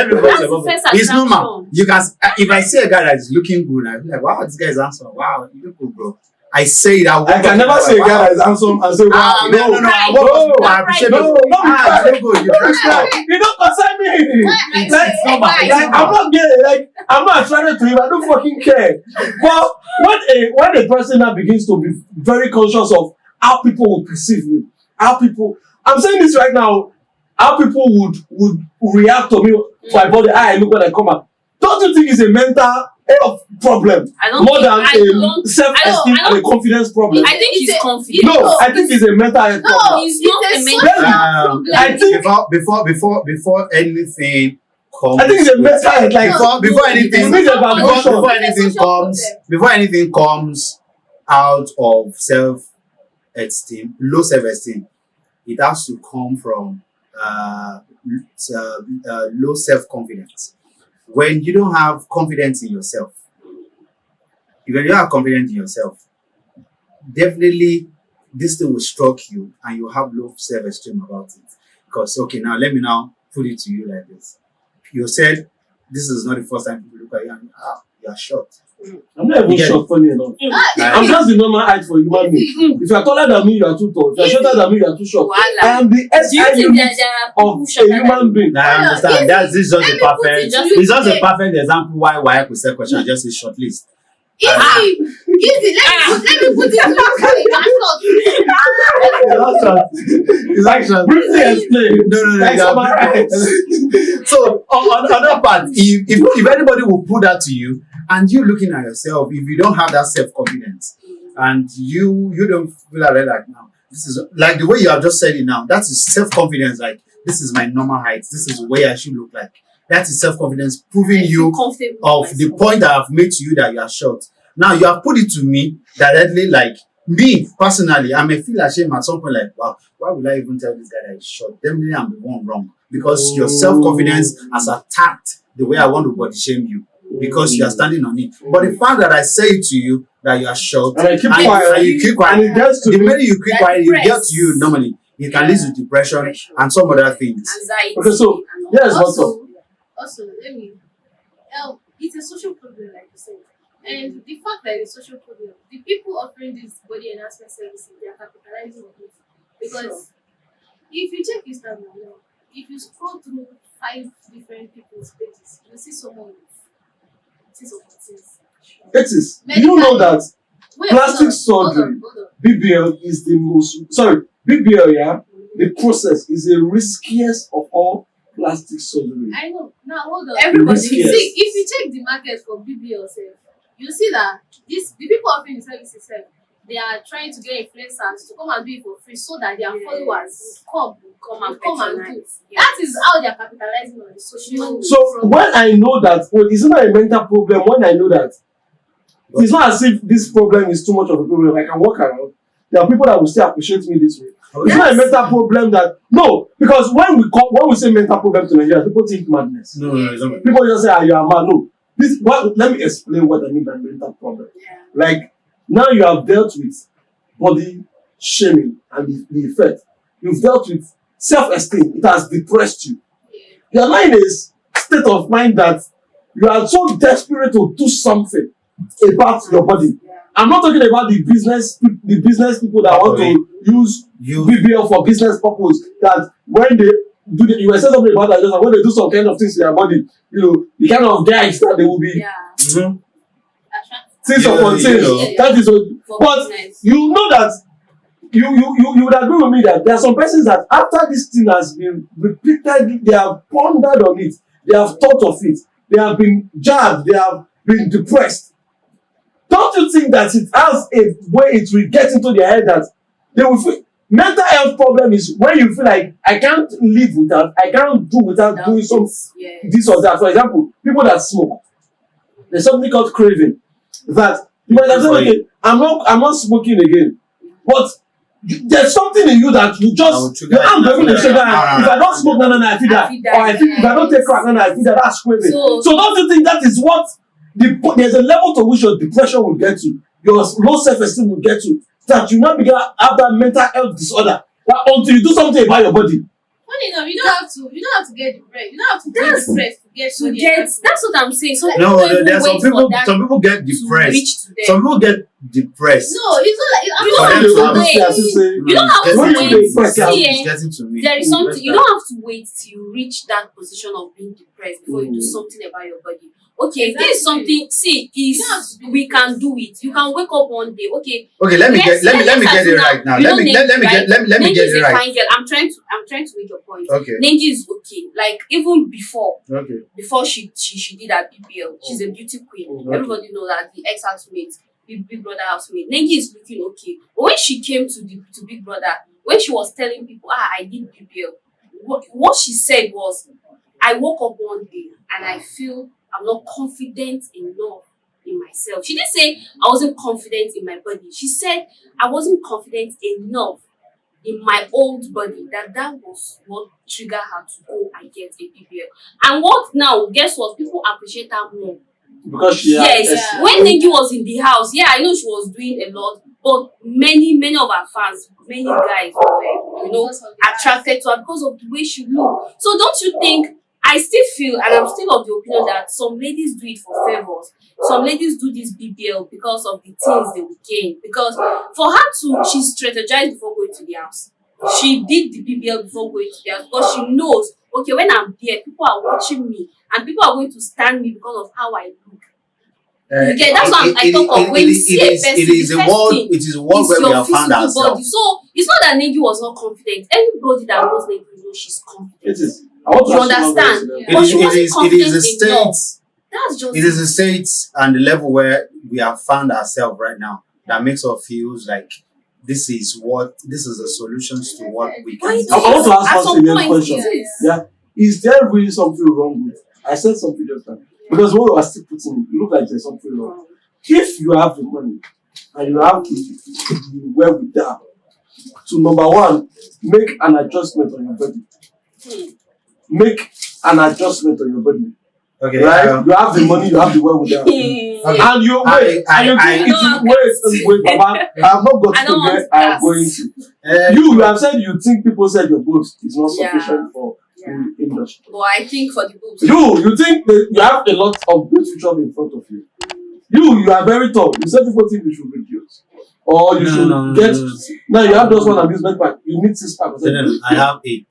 [SPEAKER 4] me voice about it. It's normal. You can, if I see a guy that is looking good, I'll be like, wow, this guy is handsome. Wow, you look good, bro. I say that.
[SPEAKER 2] I can never say a guy that is handsome and say, wow,
[SPEAKER 4] no. I appreciate it. You dress well.
[SPEAKER 2] You don't concern me. I'm not gay. Like, I'm not attracted to him. I don't fucking care. But when a person now begins to be very conscious of how people will perceive me, I'm saying this right now, how people would react to me, to my body, how I look when I come out. Don't you think it's a mental problem more than a self-esteem and a confidence problem?
[SPEAKER 1] I think he's confident.
[SPEAKER 2] No, I think it's a mental health problem.
[SPEAKER 1] It's not a mental problem.
[SPEAKER 2] I think
[SPEAKER 4] before anything comes,
[SPEAKER 2] I think it's a mental health. Like
[SPEAKER 4] before anything comes out of self-esteem, low self-esteem, it has to come from low self-confidence. When you don't have confidence in yourself, if you don't have confidence in yourself, definitely this thing will struck you and you have low self-esteem about it. Because, okay, now let me now put it to you like this. You said this is not the first time people look at you and you are short.
[SPEAKER 2] I'm not even short, funny enough. I'm just the normal height for human being. If you are taller than me, you are too tall. If you are shorter than me, you are too short. I am the SI unit of a human being.
[SPEAKER 4] I understand. This is just it's just a perfect example why I could say question just a short list.
[SPEAKER 3] Easy. Let me put it
[SPEAKER 2] It's like briefly explain.
[SPEAKER 4] No. So on the other part, if anybody will put that to you, and you looking at yourself, if you don't have that self-confidence, and you don't feel like now, this is like the way you have just said it now. That is self-confidence. Like this is my normal height. This is where I should look like. That is self-confidence, proving you of the point that I've made to you that you are short. Now you have put it to me directly, like me personally, I may feel ashamed at some point, like, wow, why would I even tell this guy that he's short? Definitely I'm the one wrong. Because your self-confidence has attacked the way I want to body shame you. Because you are standing on it. But the fact that I say to you that you are short
[SPEAKER 2] and you keep quiet,
[SPEAKER 4] and it gets to the minute you keep quiet, it gets to you normally. It can lead to depression and some other things.
[SPEAKER 1] Anxiety.
[SPEAKER 2] Okay, so yes,
[SPEAKER 3] also, let me. It's a social problem, like you said. And the fact that it's a social problem, the people offering this body enhancement services, they are capitalizing on it. Because if you check Instagram now, if you scroll through 5 different people's pages, you see someone with
[SPEAKER 2] it is. Do you know that plastic surgery, BBL, is the most, BBL, yeah, the process is the riskiest of all plastic surgery.
[SPEAKER 3] I know. Now, hold on.
[SPEAKER 1] Everybody,
[SPEAKER 3] see, if you check the market for BBL, you see that the people offering the services, they are trying to get influencers to come and do it for free so that their followers will come and do. Yeah. That is how they are capitalizing on the social.
[SPEAKER 2] So when I know that, it's not a mental problem. When I know that, it's not as if this problem is too much of a problem. I can walk around. There are people that will still appreciate me this way. It's not a mental problem because when we say mental problem to Nigeria, people think madness.
[SPEAKER 4] No, it's not.
[SPEAKER 2] People just say, you are mad. No. Let me explain what I mean by mental problem.
[SPEAKER 1] Yeah.
[SPEAKER 2] Like, now you have dealt with body shaming and the effect. You've dealt with self-esteem. It has depressed you. You are now in a state of mind that you are so desperate to do something about your body. I'm not talking about the business people that want to use BBL for business purpose. That when they do, you were saying something about that, just when they do some kind of things to their body, the kind of guys that they will be.
[SPEAKER 1] Yeah.
[SPEAKER 2] Things upon things. That is what. But you know that you would agree with me that there are some persons that after this thing has been repeatedly, they have pondered on it, they have thought of it, they have been jabbed, they have been depressed. Don't you think that it has a way it will get into their head that they will feel mental health problem is when you feel like I can't live without, I can't do without doing some this or that. For example, people that smoke, there's something called craving that you might have said, okay, I'm not smoking again, but there's something in you that you just I'm going to say that if I don't smoke, no, I feel that, or I feel if I don't take crack, no, I feel that that's craving. So don't you think that is what there's a level to which your depression will get to, your low self-esteem will get to, that you not begin to have that mental health disorder until you do something about your body.
[SPEAKER 3] Funny enough, you don't have to get depressed. You don't have to get depressed to get
[SPEAKER 1] that's what I'm saying. So
[SPEAKER 4] no, there's some people get depressed. Some people get depressed.
[SPEAKER 3] No, it's not like
[SPEAKER 1] you don't have to wait. You don't have to wait. There is something you don't have to wait till you reach that position of being depressed before you do something about your body. Okay, exactly. This is something. See, we can do it. You can wake up one day. Okay,
[SPEAKER 4] let me get it right now. Let me get it right.
[SPEAKER 1] Fine girl. I'm trying to make your point.
[SPEAKER 4] Okay.
[SPEAKER 1] Nengi is okay. Like even before she did her BBL, she's a beauty queen. Okay. Everybody knows that the ex-housemate, Big Brother housemate. Nengi is looking okay. But when she came to Big Brother, when she was telling people, I did BBL, what she said was, I woke up one day and I feel I'm not confident enough in myself. She didn't say I wasn't confident in my body. She said I wasn't confident enough in my old body. That was what triggered her to go and get a BBL. And what now? Guess what? People appreciate her more.
[SPEAKER 2] Because she
[SPEAKER 1] when Nengi was in the house, I know she was doing a lot, but many of her fans, many guys were, attracted to her because of the way she looked. So don't you think? I still feel, and I'm still of the opinion that some ladies do it for favors. Some ladies do this BBL because of the things they will gain. Because for her she strategized before going to the house. She did the BBL before going to the house because she knows, okay, when I'm there, people are watching me and people are going to stand me because of how I look. That's what I talk of. When you see a person,
[SPEAKER 4] it is a world where we have found ourselves.
[SPEAKER 1] So it's not that Nengi was not confident. Everybody that knows Nengi knows she's confident.
[SPEAKER 2] It is.
[SPEAKER 1] You understand?
[SPEAKER 4] It is a state. It is a state and the level where we have found ourselves right now that makes us feel like this is the solutions to what we can do.
[SPEAKER 2] I want to ask one single question. Is there really something wrong with? I said something just now because what you are still putting, it look like there's something wrong. If you have the money and you have the wherewithal to number one, make an adjustment on your body. Make an adjustment on your body. Okay. Right? You have the money, you have the wherewithal. And you wait. Wait, Baba. I have not got to where I am going to. You have said you think people said your boobs is not sufficient for the industry.
[SPEAKER 1] But I think for the boobs.
[SPEAKER 2] You think that you have a lot of good future in front of you. You are very tall. You said people think you should reduce. Or you should get. Now you have those one amusement park. You need 6 packs.
[SPEAKER 4] I have 8.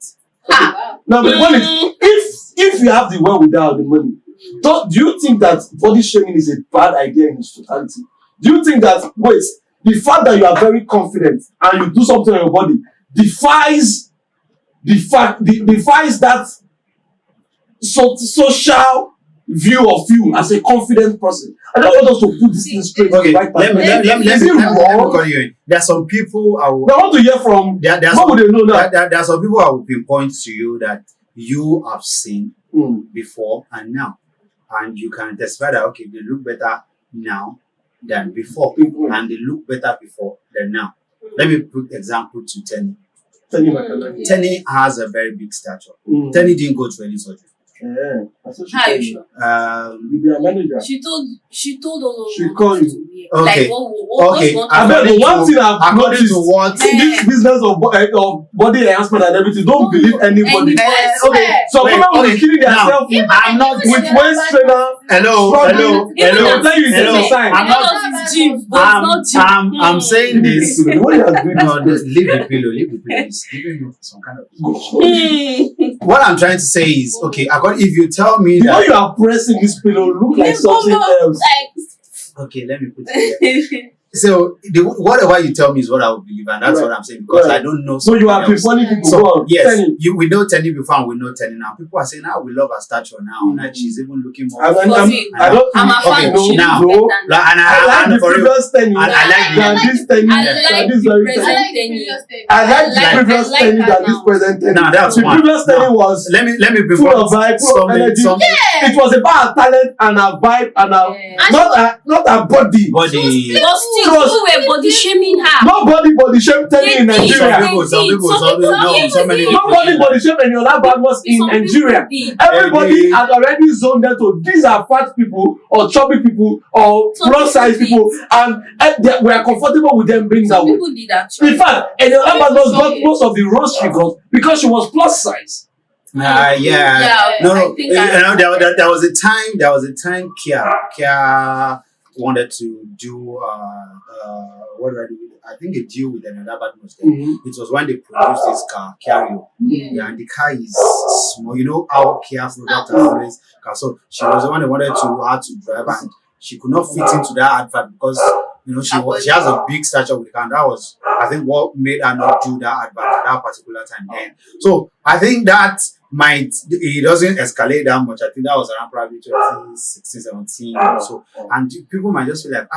[SPEAKER 2] Now, but the point is, if you have the wherewithal, the money, do you think that body shaming is a bad idea in its totality? Do you think that the fact that you are very confident and you do something on your body defies that social view of you as a confident person? I don't want us to put this thing straight.
[SPEAKER 4] Okay, let me there are some people I
[SPEAKER 2] want to hear from. What would they know now?
[SPEAKER 4] There are some people I will pinpoint to you that you have seen before and now, and you can testify that they look better now than before, and they look better before than now. Let me put example to Tenny. Tenny has a very big stature. Tenny didn't go to any surgery.
[SPEAKER 1] How are you sure?
[SPEAKER 2] You be a manager.
[SPEAKER 1] She told us.
[SPEAKER 2] She called you.
[SPEAKER 4] Okay.
[SPEAKER 2] One thing I've noticed in this business of body enhancement and everything, don't believe anybody. So people will be killing themselves.
[SPEAKER 4] I'm not
[SPEAKER 2] with waist trainer.
[SPEAKER 4] Hello. I'm saying this. No, leave the pillow. It's giving you some kind of. What I'm trying to say is, if you tell me that
[SPEAKER 2] you are pressing this pillow, look like something else.
[SPEAKER 4] Okay, let me put it here. So whatever you tell me is what I will believe, and that's what I'm saying, because I don't know.
[SPEAKER 2] So you are preferring people.
[SPEAKER 4] So yes, we know Tenny before and we know Tenny now. People are saying, we love her stature now, and she's even looking more.
[SPEAKER 2] I'm a fan.
[SPEAKER 4] Now, and for previous Tenny, I like this Tenny.
[SPEAKER 2] I like the previous Tenny than this present Tenny.
[SPEAKER 4] Now that's
[SPEAKER 2] the previous Tenny was
[SPEAKER 4] let me
[SPEAKER 2] full of vibe, full of energy. It was about talent and a vibe and not a body.
[SPEAKER 1] People were body shaming her.
[SPEAKER 2] Nobody body shame Tenny in Nigeria.
[SPEAKER 4] Some people.
[SPEAKER 2] Nobody body shame any other bad was in Nigeria. Everybody has already zoned them to these are fat people or chubby people or plus size people, and we are comfortable with them being that way.
[SPEAKER 1] People did that.
[SPEAKER 2] In fact, any other bad was got most of the roast she got because she was plus size.
[SPEAKER 4] No. There was a time Kia wanted to do what do I do? I think a deal with another bad mistake. It was when they produced this car, Cario. And the car is small. You know how Kia product always car. So she was the one that wanted to drive, and she could not fit into that advert because she has a big stature with the car. And that was, I think, what made her not do that advert at that particular time then. So I think that it doesn't escalate that much. I think that was around probably 2016, 17 or so. And people might just feel like,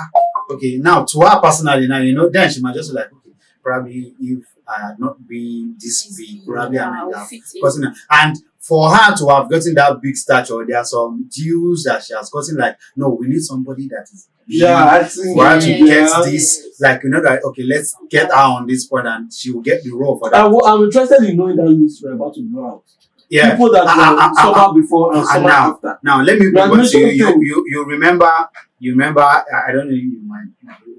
[SPEAKER 4] okay, now to her personally, now, then she might just be like, okay, probably if I had not been this big, probably I might have gotten. And for her to have gotten that big stature, there are some deals that she has gotten, like, no, we need somebody that is big
[SPEAKER 2] I think
[SPEAKER 4] for her to get this, like, that, okay, let's get her on this point and she will get the role for that.
[SPEAKER 2] I'm interested in knowing that list we're about to go out.
[SPEAKER 4] Yeah.
[SPEAKER 2] People that suffer before and suffer after.
[SPEAKER 4] Now, let me bring to you. You remember, I don't know, you might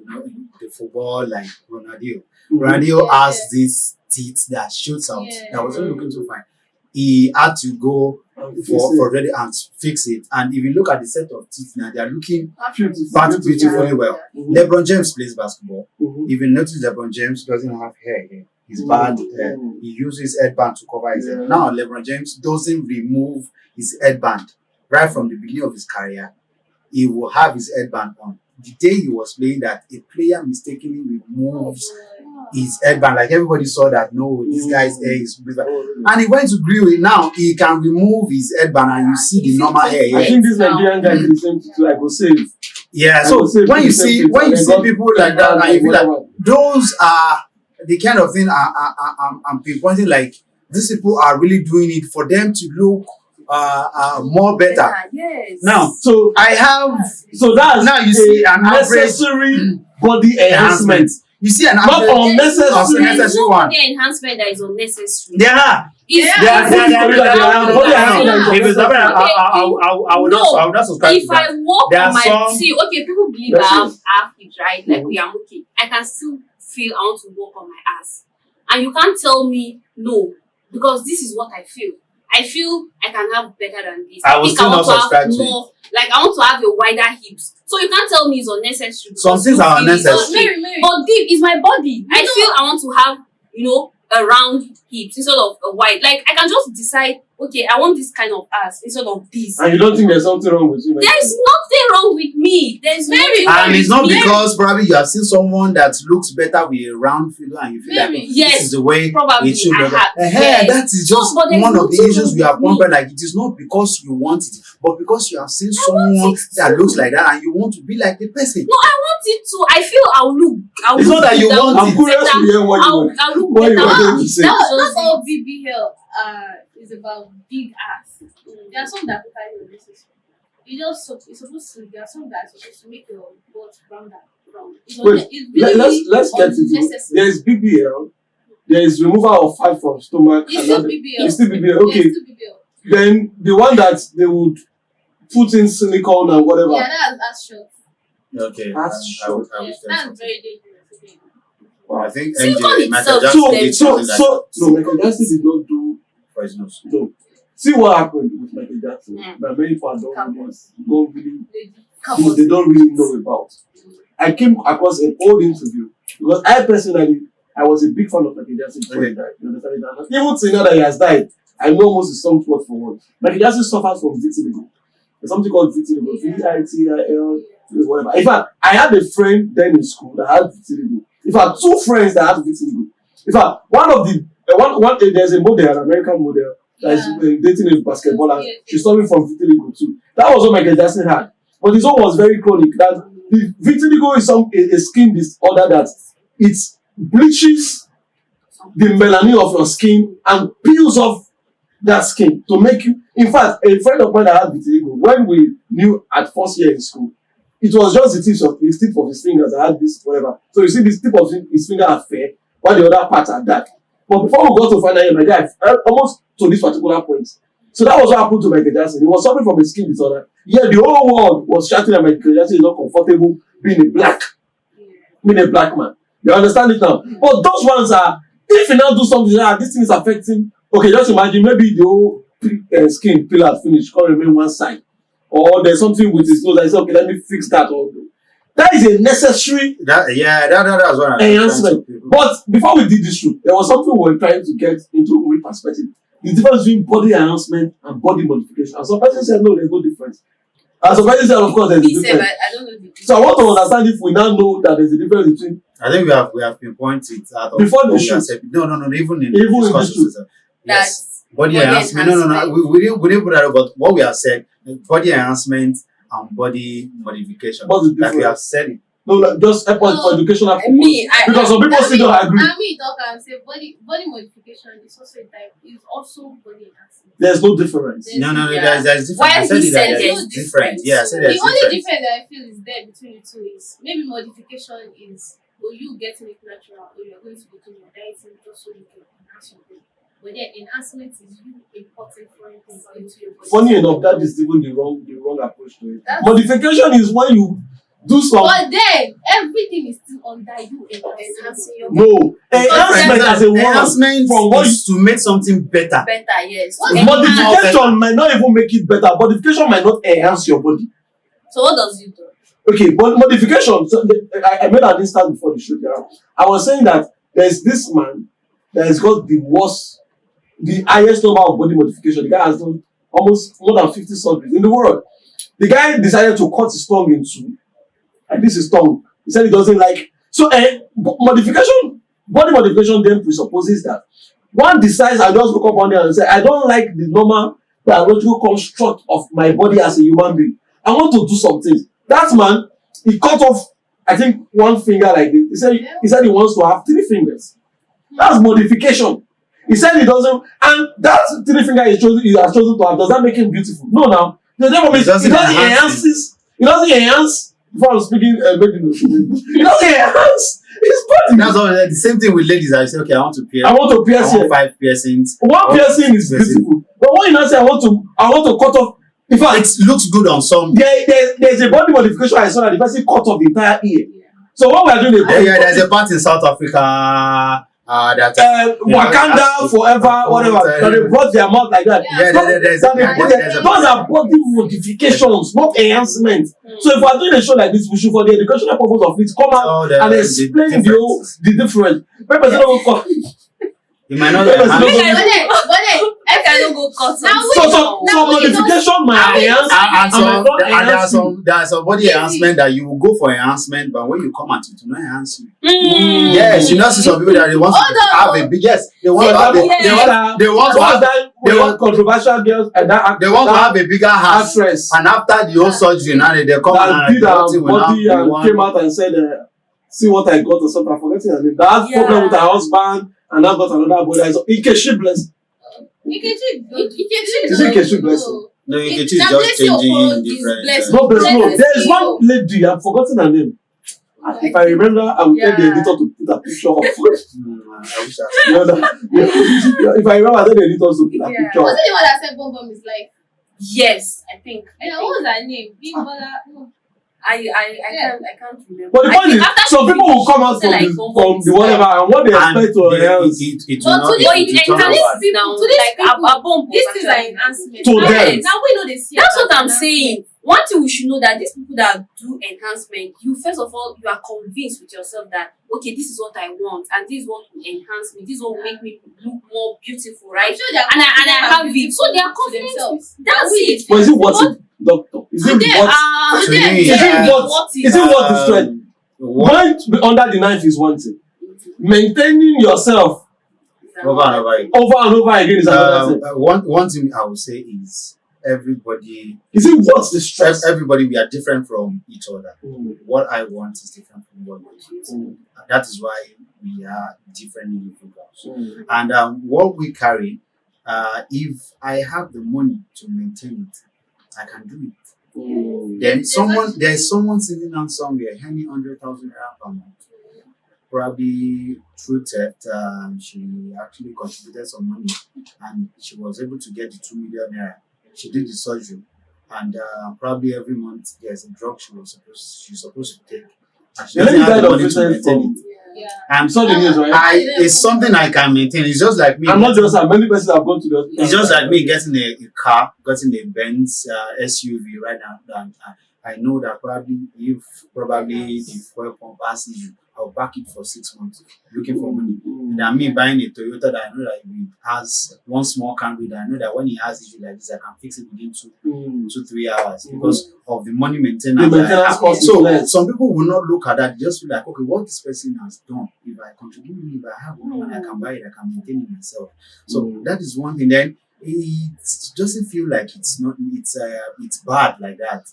[SPEAKER 4] know the football, like Ronaldinho. Ronaldinho has these teeth that shoots out. That wasn't looking so fine. He had to go for ready and fix it. And if you look at the set of teeth now, they are looking beautifully well. LeBron James plays basketball. If you notice, LeBron James doesn't have hair here. His bad hair. He uses headband to cover his head. Now, LeBron James doesn't remove his headband right from the beginning of his career. He will have his headband on. The day he was playing that, a player mistakenly removes his headband. Like everybody saw that, no, this guy's hair is bigger. And he went to grill it. Now he can remove his headband and you see the normal hair.
[SPEAKER 2] I think this Nigerian guy is the same to I go save.
[SPEAKER 4] Yeah, so when you see people like that, and you feel like those are the kind of thing I'm pinpointing, like these people are really doing it for them to look more better.
[SPEAKER 1] Yes.
[SPEAKER 4] Now, so that's now you see an
[SPEAKER 2] necessary body enhancement.
[SPEAKER 4] You see an
[SPEAKER 2] not unnecessary
[SPEAKER 1] one. The enhancement that is unnecessary.
[SPEAKER 4] Yeah. I would not subscribe to that.
[SPEAKER 1] If I walk on my people believe I have it, right? Like we are okay. I can still feel I want to walk on my ass. And you can't tell me no, because this is what I feel. I feel I can have better than this.
[SPEAKER 4] I think I want to have
[SPEAKER 1] more. Like I want to have a wider hips. So you can't tell me it's unnecessary.
[SPEAKER 4] Some things are unnecessary.
[SPEAKER 1] But deep is my body. I feel I want to have, a round hips instead of a wide. Like I can just decide, okay, I want this kind of ass instead of this.
[SPEAKER 2] And you don't think there's something wrong with you?
[SPEAKER 1] There is nothing wrong with me. There's nothing wrong
[SPEAKER 4] and it's not because probably you have seen someone that looks better with a round figure and you feel like this is the way it should be. That is just one of the issues we have wondered. Like it is not because you want it, but because you have seen someone that looks like that and you want to be like the person.
[SPEAKER 1] No, I want it to. I feel I'll look.
[SPEAKER 4] It's not that you want it.
[SPEAKER 2] I'm curious to hear what you want to say.
[SPEAKER 3] That's all BBL is about, big ass. There are some that are unnecessary. It's supposed to. There are some that are supposed to make your butt rounder.
[SPEAKER 2] Let's get into it. There is BBL. There is removal of fat from stomach.
[SPEAKER 3] It's still BBL.
[SPEAKER 2] It's still BBL. Okay. Then the one that they would put in silicone and whatever.
[SPEAKER 3] Yeah, that's short.
[SPEAKER 4] Okay.
[SPEAKER 3] That's very dangerous.
[SPEAKER 4] Wow. I think
[SPEAKER 1] Michael
[SPEAKER 2] Jackson did not do
[SPEAKER 4] poisonous.
[SPEAKER 2] So, see what happened with Michael Jackson. But many people they don't really know about. I came across an old interview because I personally was a big fan of Michael Jackson before he died. You understand that? Even till now that he has died, I know almost his songs word for word. Michael Jackson suffers from vitiligo. There's something called vitiligo. VITIL. whatever. In fact, I had a friend then in school that had vitiligo. In fact, 2 friends that had vitiligo. In fact, there's a model, an American model, that is dating a basketballer. She's suffering from vitiligo too. That was what Michael Jackson had. But his own was very chronic. That the vitiligo is a skin disorder that it bleaches the melanin of your skin and peels off that skin to make you. In fact, a friend of mine that had vitiligo, when we knew at first year in school, it was just the tip of his fingers that had this whatever. So you see, this tip of his finger are fair, while the other parts are dark. But before we got to final year, my guy, almost to this particular point. So that was what happened to Michael Jackson. He was suffering from a skin disorder. Yeah, the whole world was shouting that Michael Jackson is not comfortable being a black man. You understand it now? But those ones are, if you now do something like this thing is affecting, okay, just imagine maybe the whole skin pillar finish can't remain one side. Or there's something with his nose that is okay, let me fix that. Or that is a necessary
[SPEAKER 4] that's what
[SPEAKER 2] enhancement. But before we did this shoot, there was something we were trying to get into with perspective. The difference between body enhancement and body modification. And some person said no, there's no difference. And some person said, of course, there's a difference.
[SPEAKER 1] I don't know the difference.
[SPEAKER 2] So I want to understand if we now know that there's a difference between.
[SPEAKER 4] I think we have pinpointed it out of
[SPEAKER 2] before the shoot.
[SPEAKER 4] No, even in
[SPEAKER 2] discussions.
[SPEAKER 4] Yes. Body enhancement. No. We didn't put that, but what we have said, body enhancement and body modification. Like we have said it.
[SPEAKER 2] No, like just for educational purpose. Because some people still don't agree.
[SPEAKER 3] I mean, talk and say body modification is also a type. Is also body enhancement.
[SPEAKER 2] There's no difference.
[SPEAKER 4] No, there's difference.
[SPEAKER 1] Why he said
[SPEAKER 4] there's difference. Yeah, I said there's
[SPEAKER 3] the only
[SPEAKER 4] difference.
[SPEAKER 3] difference that I feel is there between the two is maybe modification is you getting it natural, or you're going to be doing your dieting just so you can enhance your body. But then enhancement is you importing foreign things into your body.
[SPEAKER 2] Funny enough, that is even the wrong approach to it. Modification is when you do something.
[SPEAKER 3] But then everything is still under you enhancing your body.
[SPEAKER 2] No, enhancement as a word
[SPEAKER 4] Enhancement
[SPEAKER 2] from what
[SPEAKER 4] is to make something better.
[SPEAKER 1] Better, yes.
[SPEAKER 2] modification might not even make it better. Modification might not enhance your body.
[SPEAKER 1] So what does it do?
[SPEAKER 2] Okay, but modification. So I made an instance before the show. I was saying that there's this man that has got the highest number of body modification. The guy has done almost more than 50 surgeries in the world. The guy decided to cut his tongue in two. And this is tongue. He said he doesn't like. So body modification then presupposes that one decides, I just woke up one day and say, I don't like the normal biological construct of my body as a human being. I want to do some things. That man, he cut off, I think, one finger like this. He said he wants to have 3 fingers. That's modification. He said he doesn't, and that 3 finger he has chosen to have, does that make him beautiful? No, now. The devil means it doesn't enhance. Before I was speaking, it doesn't enhance his body.
[SPEAKER 4] That's all. The same thing with ladies. I say, okay, I want to pierce.
[SPEAKER 2] I want
[SPEAKER 4] here. 5 piercings.
[SPEAKER 2] One piercing is beautiful, but when you now say I want to cut off. In fact,
[SPEAKER 4] it looks good on some.
[SPEAKER 2] There's a body modification I saw that the person cut off the entire ear. So what we are doing
[SPEAKER 4] there's a part in South Africa
[SPEAKER 2] Wakanda forever, whatever. So they brought their mouth like that. Those are body modifications, not enhancement. So if we are doing a show like this, we should, for the educational purpose of it, come out and explain the difference.
[SPEAKER 4] You might not.
[SPEAKER 3] But I cannot go cut.
[SPEAKER 2] So modification might enhance.
[SPEAKER 4] And there are some body enhancement that you will go for enhancement, but when you come at it, will not enhance you. Yes, you know, see some people that they want to have a big they want to have
[SPEAKER 2] controversial girls and
[SPEAKER 4] they want to have a bigger house. And after the whole surgery, now they come
[SPEAKER 2] and did our body and came out and said, "See what I got," or something. I'm forgetting her name. That problem with her husband. And now got another boy that is Ikechi Blessing.
[SPEAKER 3] Is
[SPEAKER 2] Ikechi Blessing?
[SPEAKER 4] No, Ikechi is just changing different.
[SPEAKER 2] No, there is one lady, I've forgotten her name. If I remember, I will tell the editor to put a picture of her.
[SPEAKER 4] I wish I
[SPEAKER 2] if I remember, I tell the editor to put a picture.
[SPEAKER 3] Was it the one that said Bom Bom is life?
[SPEAKER 1] Yes, I think.
[SPEAKER 3] What was her name? No.
[SPEAKER 1] I can't remember.
[SPEAKER 2] But the point is, some people will come out from the whatever and what they expect to enhance.
[SPEAKER 3] This is an enhancement.
[SPEAKER 2] To them.
[SPEAKER 3] Now we know the.
[SPEAKER 1] That's what I'm saying. one thing we should know that these people that do enhancement, you first of all, you are convinced with yourself that okay, this is what I want, and this is what will enhance me, this is what will make me look more beautiful, right?
[SPEAKER 3] I'm sure they are
[SPEAKER 1] And I have
[SPEAKER 3] confident
[SPEAKER 1] it. So they are
[SPEAKER 3] to
[SPEAKER 1] confident.
[SPEAKER 3] themselves.
[SPEAKER 1] That's it.
[SPEAKER 2] But is it worth it, doctor? Is it
[SPEAKER 1] Today,
[SPEAKER 2] worth?
[SPEAKER 4] To me,
[SPEAKER 2] Is it
[SPEAKER 1] what
[SPEAKER 2] what? Is it worth the stress? Going to be under the knife is one thing. Maintaining yourself
[SPEAKER 4] over and over again.
[SPEAKER 2] over and over again is another thing.
[SPEAKER 4] One thing I would say is everybody.
[SPEAKER 2] Is it worth the stress?
[SPEAKER 4] Everybody, we are different from each other.
[SPEAKER 2] Mm.
[SPEAKER 4] What I want is different from what you want.
[SPEAKER 2] Mm.
[SPEAKER 4] And that is why we are different individuals.
[SPEAKER 2] Mm.
[SPEAKER 4] And what we carry, if I have the money to maintain it, I can do it.
[SPEAKER 2] Mm.
[SPEAKER 4] Then there's someone sitting down somewhere earning 100,000 naira per month. Probably through theft, she actually contributed some money and she was able to get the 2 million naira. She did the surgery, and probably every month there's a drug she's supposed to take. And she
[SPEAKER 2] The
[SPEAKER 4] doesn't
[SPEAKER 2] lady
[SPEAKER 4] have
[SPEAKER 2] died
[SPEAKER 4] the
[SPEAKER 2] of
[SPEAKER 4] money to
[SPEAKER 2] recent
[SPEAKER 4] maintain it.
[SPEAKER 3] Yeah.
[SPEAKER 4] I'm
[SPEAKER 2] Saw the news, right?
[SPEAKER 4] It's something I can maintain. It's just like me.
[SPEAKER 2] I'm not just many persons have gone to the hospital.
[SPEAKER 4] It's just like me getting a car, getting a Benz SUV right now. And I know that probably if the fuel pump has issue, I'll back it for 6 months looking for money. Than me buying a Toyota that I know that it has one small Camry that I know that when it has issue like this, I can fix it within 2-3 hours because of the money maintenance.
[SPEAKER 2] The maintenance cost.
[SPEAKER 4] So some people will not look at that. They just feel like, okay, what this person has done, if I contribute, if I have money, I can buy it, I can maintain it myself. So that is one thing. Then it doesn't feel like it's bad like that.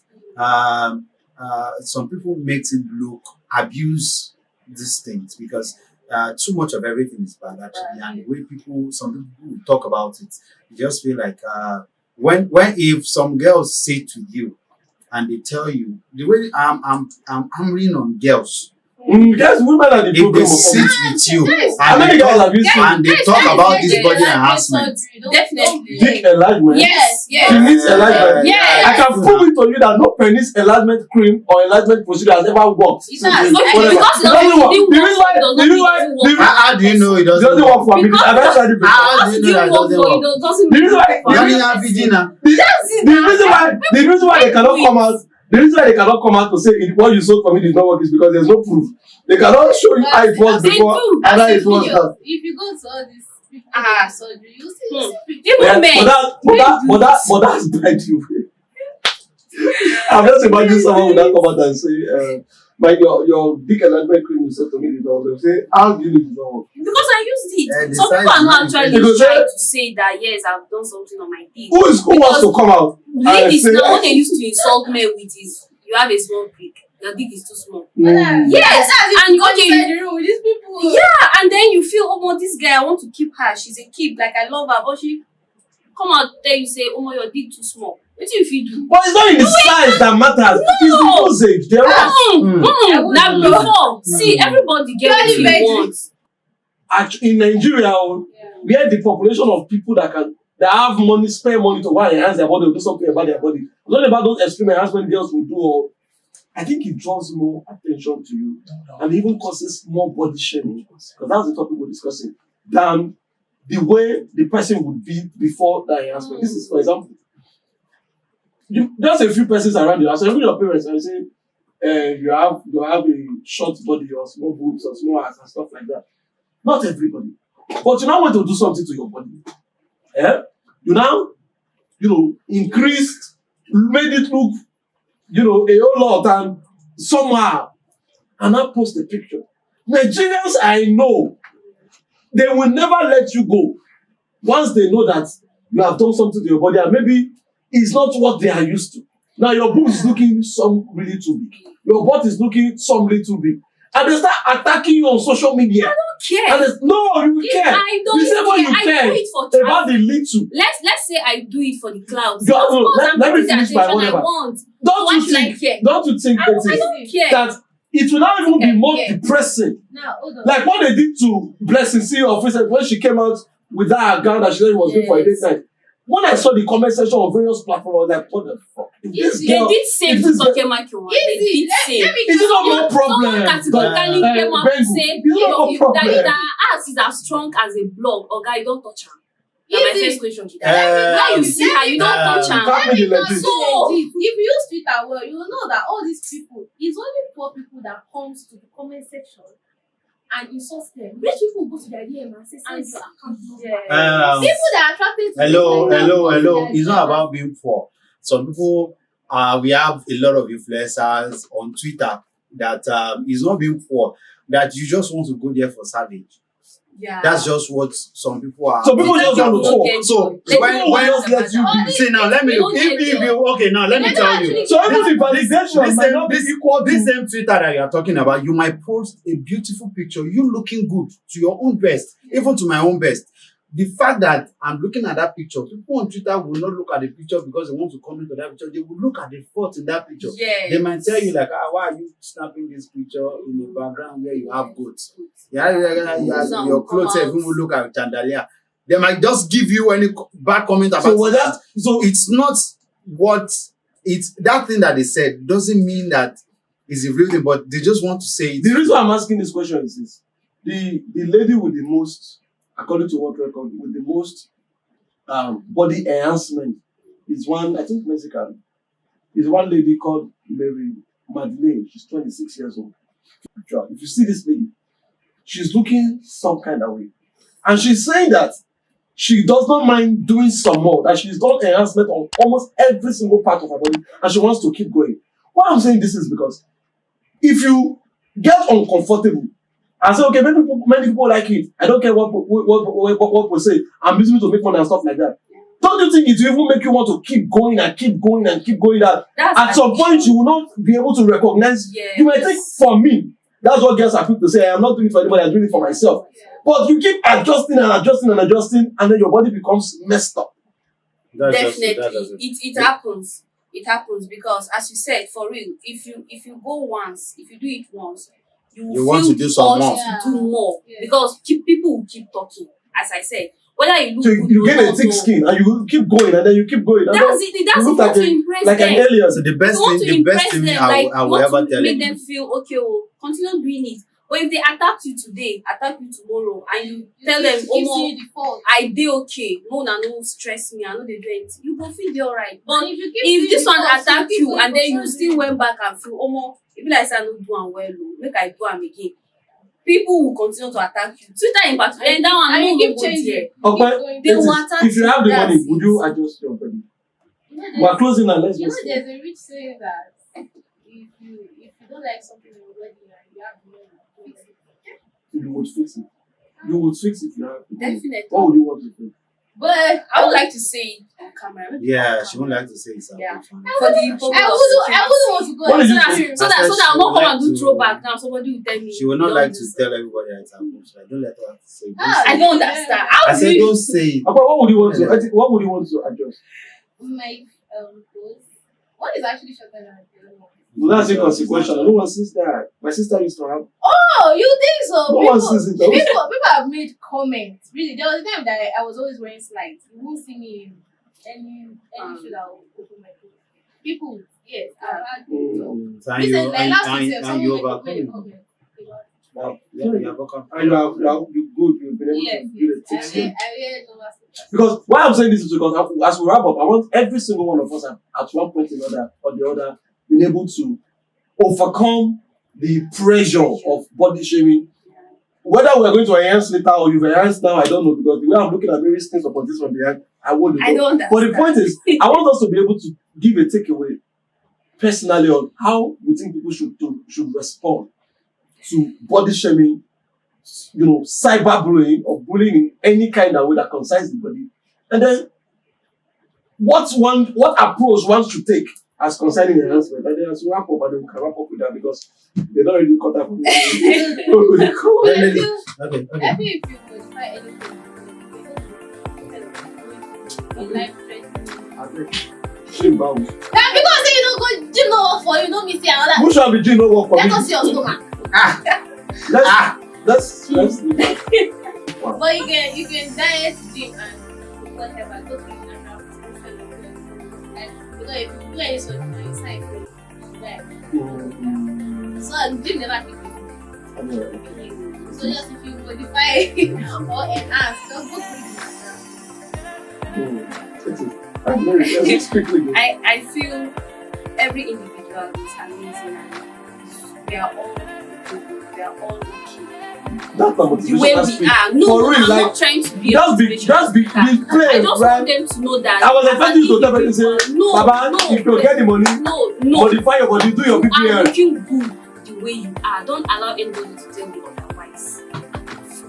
[SPEAKER 4] Some people makes it look abuse these things because too much of everything is bad actually, and the way some people will talk about it, you just feel like when if some girls say to you and they tell you the way I'm hammering on girls.
[SPEAKER 2] Yes, women are the
[SPEAKER 4] If
[SPEAKER 2] problem.
[SPEAKER 4] they sit with you
[SPEAKER 2] How many guys have you seen?
[SPEAKER 4] and they talk about this body enhancement,
[SPEAKER 1] Definitely.
[SPEAKER 2] Dick enlargement.
[SPEAKER 1] Yes, yes.
[SPEAKER 2] Penis enlargement.
[SPEAKER 1] Yes.
[SPEAKER 2] I can prove it to you that no penis enlargement cream or enlargement procedure has ever worked.
[SPEAKER 3] It's not.
[SPEAKER 2] Whatever.
[SPEAKER 1] Because
[SPEAKER 2] It doesn't work. The reason why
[SPEAKER 4] how do you know it
[SPEAKER 2] it
[SPEAKER 4] doesn't
[SPEAKER 2] doesn't work for me? I've never tried it before.
[SPEAKER 4] How do you know that it doesn't work?
[SPEAKER 2] The reason why the reason why they cannot come out. The reason why they cannot come out to say what you sold for me did not work is because there's no proof. They cannot show you how it was before and how it was now.
[SPEAKER 3] If you go to all these people surgery, you see
[SPEAKER 1] Even men.
[SPEAKER 2] But that's bad you. I'm just imagining someone would not come out and say, your dick enlargement cream you sold to me did not work. Say, how do you know it did not work?
[SPEAKER 1] Because I used it.
[SPEAKER 4] The
[SPEAKER 1] Some people
[SPEAKER 4] size
[SPEAKER 1] are not
[SPEAKER 4] is
[SPEAKER 1] actually
[SPEAKER 2] different.
[SPEAKER 1] trying to say that yes, I've done something on my dick.
[SPEAKER 2] Who wants to come out?
[SPEAKER 1] Ladies
[SPEAKER 2] say-
[SPEAKER 1] now, what they used to insult men with is you have a small prick, your dick is too small.
[SPEAKER 2] Mm.
[SPEAKER 1] Yes, and
[SPEAKER 3] you
[SPEAKER 1] okay,
[SPEAKER 3] inside the room with these people.
[SPEAKER 1] yeah, and then you feel, oh, this guy, I want to keep her. She's a kid, like I love her, but she come out there, you say, oh, your dick too small. What do you do?
[SPEAKER 2] But it's not in the size that matters. It's the dosage. They're right.
[SPEAKER 1] Now before, see, everybody get what
[SPEAKER 3] Very
[SPEAKER 1] you want.
[SPEAKER 2] Actually, in Nigeria, where the population of people that have money, spare money to go and enhance their body or do something about their body. It's not about those extreme enhancement girls will do. Or I think it draws more attention to you and even causes more body shaming because that's the topic we're discussing than the way the person would be before that enhancement. This is, for example, just a few persons around you. So even your parents and say you have a short body or small boobs or small ass and stuff like that. Not everybody. But you now want to do something to your body. You now, increased, made it look, a whole lot and somehow, and now post a picture. Nigerians, I know, they will never let you go once they know that you have done something to your body and maybe it's not what they are used to. Now your boobs is looking some really too big. Your butt is looking some little big. And they start attacking you on social media.
[SPEAKER 1] I don't care.
[SPEAKER 2] And no, you care.
[SPEAKER 1] I don't
[SPEAKER 2] You say what
[SPEAKER 1] care.
[SPEAKER 2] you
[SPEAKER 1] I
[SPEAKER 2] care
[SPEAKER 1] do it for
[SPEAKER 2] about the little.
[SPEAKER 1] Let's say I do it for the clouds.
[SPEAKER 2] Go-
[SPEAKER 1] Of course,
[SPEAKER 2] let-
[SPEAKER 1] I'm
[SPEAKER 2] let me
[SPEAKER 1] getting the
[SPEAKER 2] finish my
[SPEAKER 1] attention I
[SPEAKER 2] whatever.
[SPEAKER 1] want.
[SPEAKER 2] Don't
[SPEAKER 1] Why
[SPEAKER 2] you
[SPEAKER 1] should I
[SPEAKER 2] think?
[SPEAKER 1] care?
[SPEAKER 2] Don't you think
[SPEAKER 1] I
[SPEAKER 2] that
[SPEAKER 1] don't care.
[SPEAKER 2] that it will not even be more
[SPEAKER 3] Yeah.
[SPEAKER 2] depressing?
[SPEAKER 3] Now, hold on.
[SPEAKER 2] Like what they did to Blessing C of recent when she came out with that gown that she said was doing for a date night. When I saw the comment section on various platforms, I was like, what the fuck? If this
[SPEAKER 3] Easy.
[SPEAKER 1] They
[SPEAKER 2] girl,
[SPEAKER 1] did same
[SPEAKER 2] if
[SPEAKER 1] to
[SPEAKER 2] this girl-
[SPEAKER 1] Toke Makiwan. They
[SPEAKER 3] Easy.
[SPEAKER 1] did same.
[SPEAKER 3] Let me
[SPEAKER 2] it is not more problem.
[SPEAKER 1] Someone categorically came out to
[SPEAKER 2] Bengu,
[SPEAKER 1] say
[SPEAKER 2] it's not more
[SPEAKER 1] that
[SPEAKER 2] problem.
[SPEAKER 1] that ass is as strong as a block. Or guy, don't touch her. Now my
[SPEAKER 3] Easy.
[SPEAKER 1] first question to that. Now you see her, you don't touch her.
[SPEAKER 2] Can't be the legit.
[SPEAKER 1] So-
[SPEAKER 3] If you use Twitter well, you will know that all these people, it's only poor people that comes to the comment section and insult them. Rich people go to their DM and say, send your account number. People that are attracted to
[SPEAKER 4] Hello.
[SPEAKER 3] people like that go to
[SPEAKER 4] It's
[SPEAKER 3] their
[SPEAKER 4] not
[SPEAKER 3] DM.
[SPEAKER 4] about being poor. Some people, we have a lot of influencers on Twitter that is not being poor, that you just want to go there for savage.
[SPEAKER 1] Yeah.
[SPEAKER 4] That's just what some people are.
[SPEAKER 2] So people just want to talk.
[SPEAKER 4] So
[SPEAKER 1] Let
[SPEAKER 4] when
[SPEAKER 1] me
[SPEAKER 2] just let you
[SPEAKER 1] All
[SPEAKER 2] be.
[SPEAKER 4] say now, let me
[SPEAKER 1] they
[SPEAKER 4] look.
[SPEAKER 1] don't
[SPEAKER 4] If
[SPEAKER 1] get
[SPEAKER 4] you
[SPEAKER 1] joy.
[SPEAKER 4] okay, now let me
[SPEAKER 3] They
[SPEAKER 4] tell
[SPEAKER 3] don't
[SPEAKER 4] you.
[SPEAKER 3] actually
[SPEAKER 2] So even the validation might not be equal
[SPEAKER 4] This
[SPEAKER 2] to.
[SPEAKER 4] same Twitter that you are talking about, you might post a beautiful picture, you looking good to your own best, even to my own best. The fact that I'm looking at that picture, people on Twitter will not look at the picture because they want to comment on that picture. They will look at the fault in that picture.
[SPEAKER 1] Yes.
[SPEAKER 4] They might tell you like, why are you snapping this picture in the background where you have goats? Your clothes even will look at chandelier. They might just give you any bad comment about
[SPEAKER 2] So was
[SPEAKER 4] it.
[SPEAKER 2] that? So
[SPEAKER 4] It's not what it's that thing that they said doesn't mean that is the real thing, but they just want to say it.
[SPEAKER 2] the reason I'm asking this question is this: the lady with the most, according to what record, with the most body enhancement is one, I think Mexican, is one lady called Mary Madeleine. She's 26 years old. If you see this lady, she's looking some kind of way, and she's saying that she does not mind doing some more, that she's done enhancement on almost every single part of her body, and she wants to keep going. Why I'm saying this is because if you get uncomfortable and say, okay, many people like it, I don't care what people say, I'm using it to make money and stuff like that. Don't you think it will even make you want to keep going and keep going and keep going? That
[SPEAKER 1] That's
[SPEAKER 2] at some point you will not be able to recognize.
[SPEAKER 1] Yes.
[SPEAKER 2] You might think, for me, that's what girls are quick to say, I'm not doing it for anybody, I'm doing it for myself. But you keep adjusting and adjusting and adjusting, and then your body becomes messed up.
[SPEAKER 1] Definitely, it happens. It happens because, as you said, for real, if you go once, if you do it once, you will
[SPEAKER 4] You want
[SPEAKER 1] feel
[SPEAKER 4] to do some
[SPEAKER 1] the urge
[SPEAKER 4] more.
[SPEAKER 1] to do more
[SPEAKER 3] Yeah.
[SPEAKER 1] because people will keep talking. As I said, whether you look
[SPEAKER 2] So
[SPEAKER 1] good
[SPEAKER 2] you
[SPEAKER 1] or
[SPEAKER 2] get a
[SPEAKER 1] not,
[SPEAKER 2] thick skin and you will keep going and then you keep going. And
[SPEAKER 1] That's
[SPEAKER 2] then
[SPEAKER 1] it. That's
[SPEAKER 2] you
[SPEAKER 1] it.
[SPEAKER 2] look
[SPEAKER 1] You want to
[SPEAKER 2] like
[SPEAKER 1] impress
[SPEAKER 2] like
[SPEAKER 1] them.
[SPEAKER 2] an alien.
[SPEAKER 4] So the
[SPEAKER 1] You
[SPEAKER 4] best
[SPEAKER 1] want to
[SPEAKER 4] thing
[SPEAKER 1] impress them, like
[SPEAKER 4] I
[SPEAKER 1] you
[SPEAKER 4] will ever
[SPEAKER 1] want to
[SPEAKER 4] tell
[SPEAKER 1] make
[SPEAKER 4] them.
[SPEAKER 1] them feel okay. Oh, continue doing it. But if they attack you today, attack you tomorrow, and you tell them,
[SPEAKER 3] oh,
[SPEAKER 1] "Oh,
[SPEAKER 3] see the fault.
[SPEAKER 1] I dey okay. No stress me. I know they do anything." You go feel dey alright. But
[SPEAKER 3] And if you keep
[SPEAKER 1] if
[SPEAKER 3] seeing
[SPEAKER 1] this
[SPEAKER 3] the
[SPEAKER 1] one
[SPEAKER 3] fault,
[SPEAKER 1] attack
[SPEAKER 3] keep
[SPEAKER 1] you
[SPEAKER 3] going
[SPEAKER 1] and then
[SPEAKER 3] for
[SPEAKER 1] you
[SPEAKER 3] surgery.
[SPEAKER 1] still went back and feel, e be like say I no do am well o, make I do am again. People will continue to attack you. Twitter in particular, and that one
[SPEAKER 3] And
[SPEAKER 1] no
[SPEAKER 3] you keep
[SPEAKER 1] go
[SPEAKER 3] changing.
[SPEAKER 1] there.
[SPEAKER 2] Okay,
[SPEAKER 1] They will attack
[SPEAKER 2] if you have the money,
[SPEAKER 1] that's
[SPEAKER 2] would
[SPEAKER 1] it.
[SPEAKER 2] you adjust your body?
[SPEAKER 3] You know,
[SPEAKER 2] We're closing now, let's
[SPEAKER 3] you know
[SPEAKER 2] just
[SPEAKER 3] there's a rich saying that if you don't like something in your body and you have the money to fix it.
[SPEAKER 2] you would fix it. You would fix it if you have the money.
[SPEAKER 1] Definitely.
[SPEAKER 2] What would you want to fix?
[SPEAKER 1] But I would like to say it on camera. Maybe
[SPEAKER 4] Yeah,
[SPEAKER 1] on
[SPEAKER 4] she
[SPEAKER 1] camera.
[SPEAKER 4] won't like to say it.
[SPEAKER 1] Yeah.
[SPEAKER 4] For
[SPEAKER 1] For the purpose
[SPEAKER 3] I
[SPEAKER 1] of
[SPEAKER 3] wouldn't want to go
[SPEAKER 2] What
[SPEAKER 3] and
[SPEAKER 2] did you
[SPEAKER 3] say
[SPEAKER 2] say?
[SPEAKER 1] so that
[SPEAKER 4] I said
[SPEAKER 1] I'll
[SPEAKER 4] she
[SPEAKER 1] not
[SPEAKER 4] would
[SPEAKER 1] come
[SPEAKER 4] like
[SPEAKER 1] and do
[SPEAKER 4] to-
[SPEAKER 1] throwback now. Somebody will tell me.
[SPEAKER 4] She will not
[SPEAKER 1] don't
[SPEAKER 4] like
[SPEAKER 1] do
[SPEAKER 4] to
[SPEAKER 1] so.
[SPEAKER 4] tell everybody that it's her boobs. I don't let her say it. Don't
[SPEAKER 3] Ah,
[SPEAKER 4] say
[SPEAKER 1] I
[SPEAKER 4] it.
[SPEAKER 1] don't understand. How
[SPEAKER 4] I
[SPEAKER 1] do
[SPEAKER 4] said
[SPEAKER 1] you?
[SPEAKER 4] don't say it.
[SPEAKER 2] Okay, what would you want to? What would you want to adjust?
[SPEAKER 3] my clothes. One is actually shorter than the other one.
[SPEAKER 2] Well, that's inconsequential. No one sees that. My sister used to have.
[SPEAKER 3] Oh, you think so?
[SPEAKER 2] No one sees it. Though.
[SPEAKER 3] People have made comments. Really, there was a time that I was always wearing slides. You won't see me in any shoe that will open my clothes. People, yes, I've had people talk.
[SPEAKER 4] So and
[SPEAKER 3] Recently, like last week,
[SPEAKER 4] and
[SPEAKER 3] someone
[SPEAKER 4] you
[SPEAKER 3] made a
[SPEAKER 4] overcome it.
[SPEAKER 3] comment.
[SPEAKER 4] Yeah, you have overcome.
[SPEAKER 2] And you good. You've been able
[SPEAKER 3] Yes,
[SPEAKER 2] to do the thick
[SPEAKER 3] I
[SPEAKER 2] skin.
[SPEAKER 3] wear no mask.
[SPEAKER 2] Because why I'm saying this is because as we wrap up, I want every single one of us at one point or the other been able to overcome the pressure of body shaming. Whether we're going to enhance later or you've enhanced now, I don't know, because the way I'm looking at various things upon this one behind, I wouldn't
[SPEAKER 1] I
[SPEAKER 2] know.
[SPEAKER 1] don't understand.
[SPEAKER 2] But the point is, I want us to be able to give a takeaway personally on how we think people should respond to body shaming, cyberbullying or bullying in any kind of way that concerns the body. And then what approach one should take as concerning enhancement. And then as we wrap up, and then we can wrap up with that because they don't really cut that from
[SPEAKER 3] But I feel,
[SPEAKER 4] Okay.
[SPEAKER 3] I feel if you modify anything, in life threatening.
[SPEAKER 2] Shame bound.
[SPEAKER 3] Now, because say you don't go gym no work for you, no miss another.
[SPEAKER 2] Who shall be doing no work for
[SPEAKER 3] Let
[SPEAKER 2] me?
[SPEAKER 3] us see your stomach.
[SPEAKER 2] Let's leave that. Wow.
[SPEAKER 3] But you can diet, gym, and whatever. Go to the natural because if you do any sort of thing, it's time for you to die. So gym never pick you. So just if you modify or enhance, just go to the natural.
[SPEAKER 2] Let's quickly go.
[SPEAKER 1] I feel every individual is amazing and we are all good. We are all okay.
[SPEAKER 2] That's not
[SPEAKER 1] The
[SPEAKER 2] motivation.
[SPEAKER 1] way
[SPEAKER 2] That's
[SPEAKER 1] we
[SPEAKER 2] big.
[SPEAKER 1] are. No,
[SPEAKER 2] For real,
[SPEAKER 1] I'm
[SPEAKER 2] like,
[SPEAKER 1] not trying to be
[SPEAKER 2] That's big. That's big. Big play,
[SPEAKER 1] I just
[SPEAKER 2] right?
[SPEAKER 1] want them to know that
[SPEAKER 2] I was expecting you to tell me, say,
[SPEAKER 1] no,
[SPEAKER 2] Baba,
[SPEAKER 1] no,
[SPEAKER 2] if you get the money,
[SPEAKER 1] no, no.
[SPEAKER 2] modify your body, do your
[SPEAKER 1] You are
[SPEAKER 2] PPL.
[SPEAKER 1] looking good the way you are. Don't allow anybody to tell you otherwise.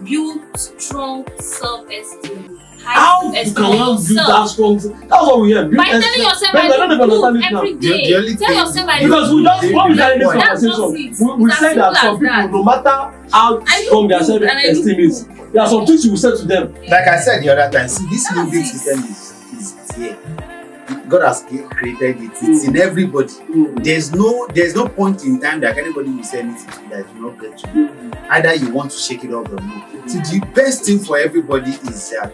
[SPEAKER 1] Build strong self-esteem.
[SPEAKER 2] How you
[SPEAKER 1] Esteem
[SPEAKER 2] can build that
[SPEAKER 1] yourself.
[SPEAKER 2] strong? That's what we hear.
[SPEAKER 1] By telling yourself I
[SPEAKER 2] don't even
[SPEAKER 1] look
[SPEAKER 2] understand
[SPEAKER 1] good
[SPEAKER 2] it now.
[SPEAKER 1] every day.
[SPEAKER 4] The only
[SPEAKER 1] Tell
[SPEAKER 4] thing-
[SPEAKER 1] yourself I
[SPEAKER 2] Because we
[SPEAKER 1] look
[SPEAKER 2] just
[SPEAKER 1] good.
[SPEAKER 2] when we started this
[SPEAKER 1] That's just
[SPEAKER 2] conversation,
[SPEAKER 1] it.
[SPEAKER 2] we
[SPEAKER 1] It's
[SPEAKER 2] said
[SPEAKER 1] as
[SPEAKER 2] that
[SPEAKER 1] simple
[SPEAKER 2] some
[SPEAKER 1] as
[SPEAKER 2] people,
[SPEAKER 1] that.
[SPEAKER 2] no matter how
[SPEAKER 1] I
[SPEAKER 2] strong their
[SPEAKER 1] look good and I look
[SPEAKER 2] self-esteem is,
[SPEAKER 1] good.
[SPEAKER 2] there are some things you will say to them.
[SPEAKER 4] Like I said the other time, see, this
[SPEAKER 1] That's
[SPEAKER 4] limbic
[SPEAKER 1] it.
[SPEAKER 4] system is here. God has created it. It's in everybody. There's no point in time that anybody will say anything to you that you not get to. Either you want to shake it off or no. So the best thing for everybody is that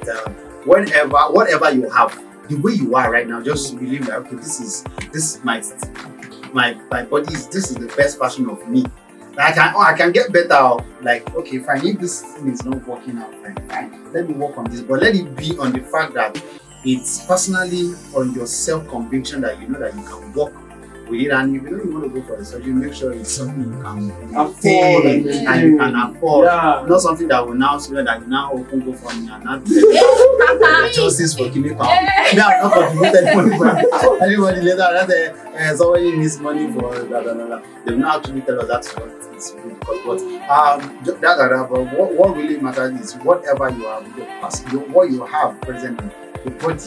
[SPEAKER 4] whatever you have, the way you are right now, just believe that okay, this is my body this is the best version of me. I can get better. Like, okay, fine. If this thing is not working out, fine. Let me work on this. But let it be on the fact that it's personally on your self-conviction that you know that you can work with it. And if you don't want to go for a surgery, make sure it's something you can
[SPEAKER 2] Afford
[SPEAKER 4] and you can afford.
[SPEAKER 2] Yeah.
[SPEAKER 4] Not something that will now say that you now open go for me and not justice for kidney pound. Now I'm not contributed money for anybody later that somebody needs money for blah blah blah. They will not actually tell us that's what it's good because but what really matters is whatever you have, what you have presently, the body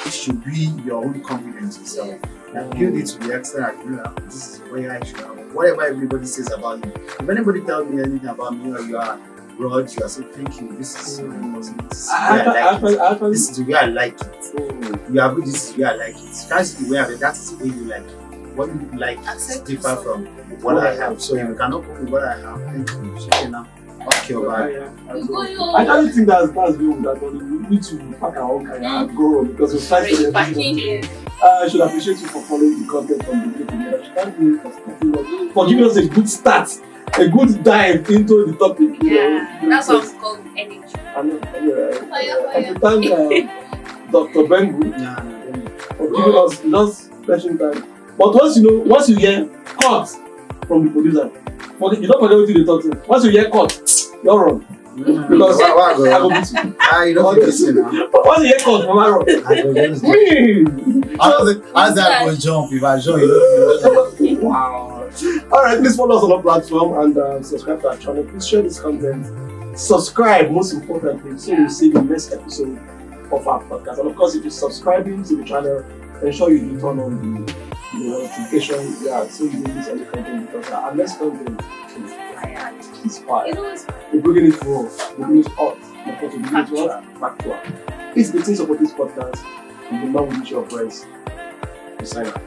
[SPEAKER 4] should be your own confidence yourself. And build it to the extent that you know this is where I should have. Whatever everybody says about you. If anybody tells me anything about me or you are broad, you are saying thank you. This is my person. This is the way I like it. You are good. This is the way I like it. That's the way I that is the way you like it. What you like is different from what I have. So if you cannot cope with what I have, thank you. So now, okay, bye.
[SPEAKER 2] I don't think that's real with that, but we need to pack our own car and go because we're trying to
[SPEAKER 1] Packing here.
[SPEAKER 2] I should appreciate you for following the content from the beginning. I should thank you for giving us a good start, a good dive into the topic.
[SPEAKER 1] Yeah, that's what it's called energy.
[SPEAKER 2] I should thank Dr. Bengu for giving us just special time. But once you hear cut from the producer, you don't forget what they talk to. Once you hear cut, you're wrong. Because I go beat you.
[SPEAKER 4] You don't listen now.
[SPEAKER 2] Once you hear cut from Aaron,
[SPEAKER 4] As I go jump, if I jump, you don't.
[SPEAKER 2] wow. Alright, please follow us on our platform and subscribe to our channel. Please share this content. Subscribe, most importantly, so you see the next episode of our podcast. And of course, if you're subscribing to the channel, ensure you do turn on the notification, so you don't miss any content because our next content is fire. We're bringing it raw, we're bringing it hot, of course, we're bringing it what? Factual. Please continue support this podcast and the man will reach your friends to sign up.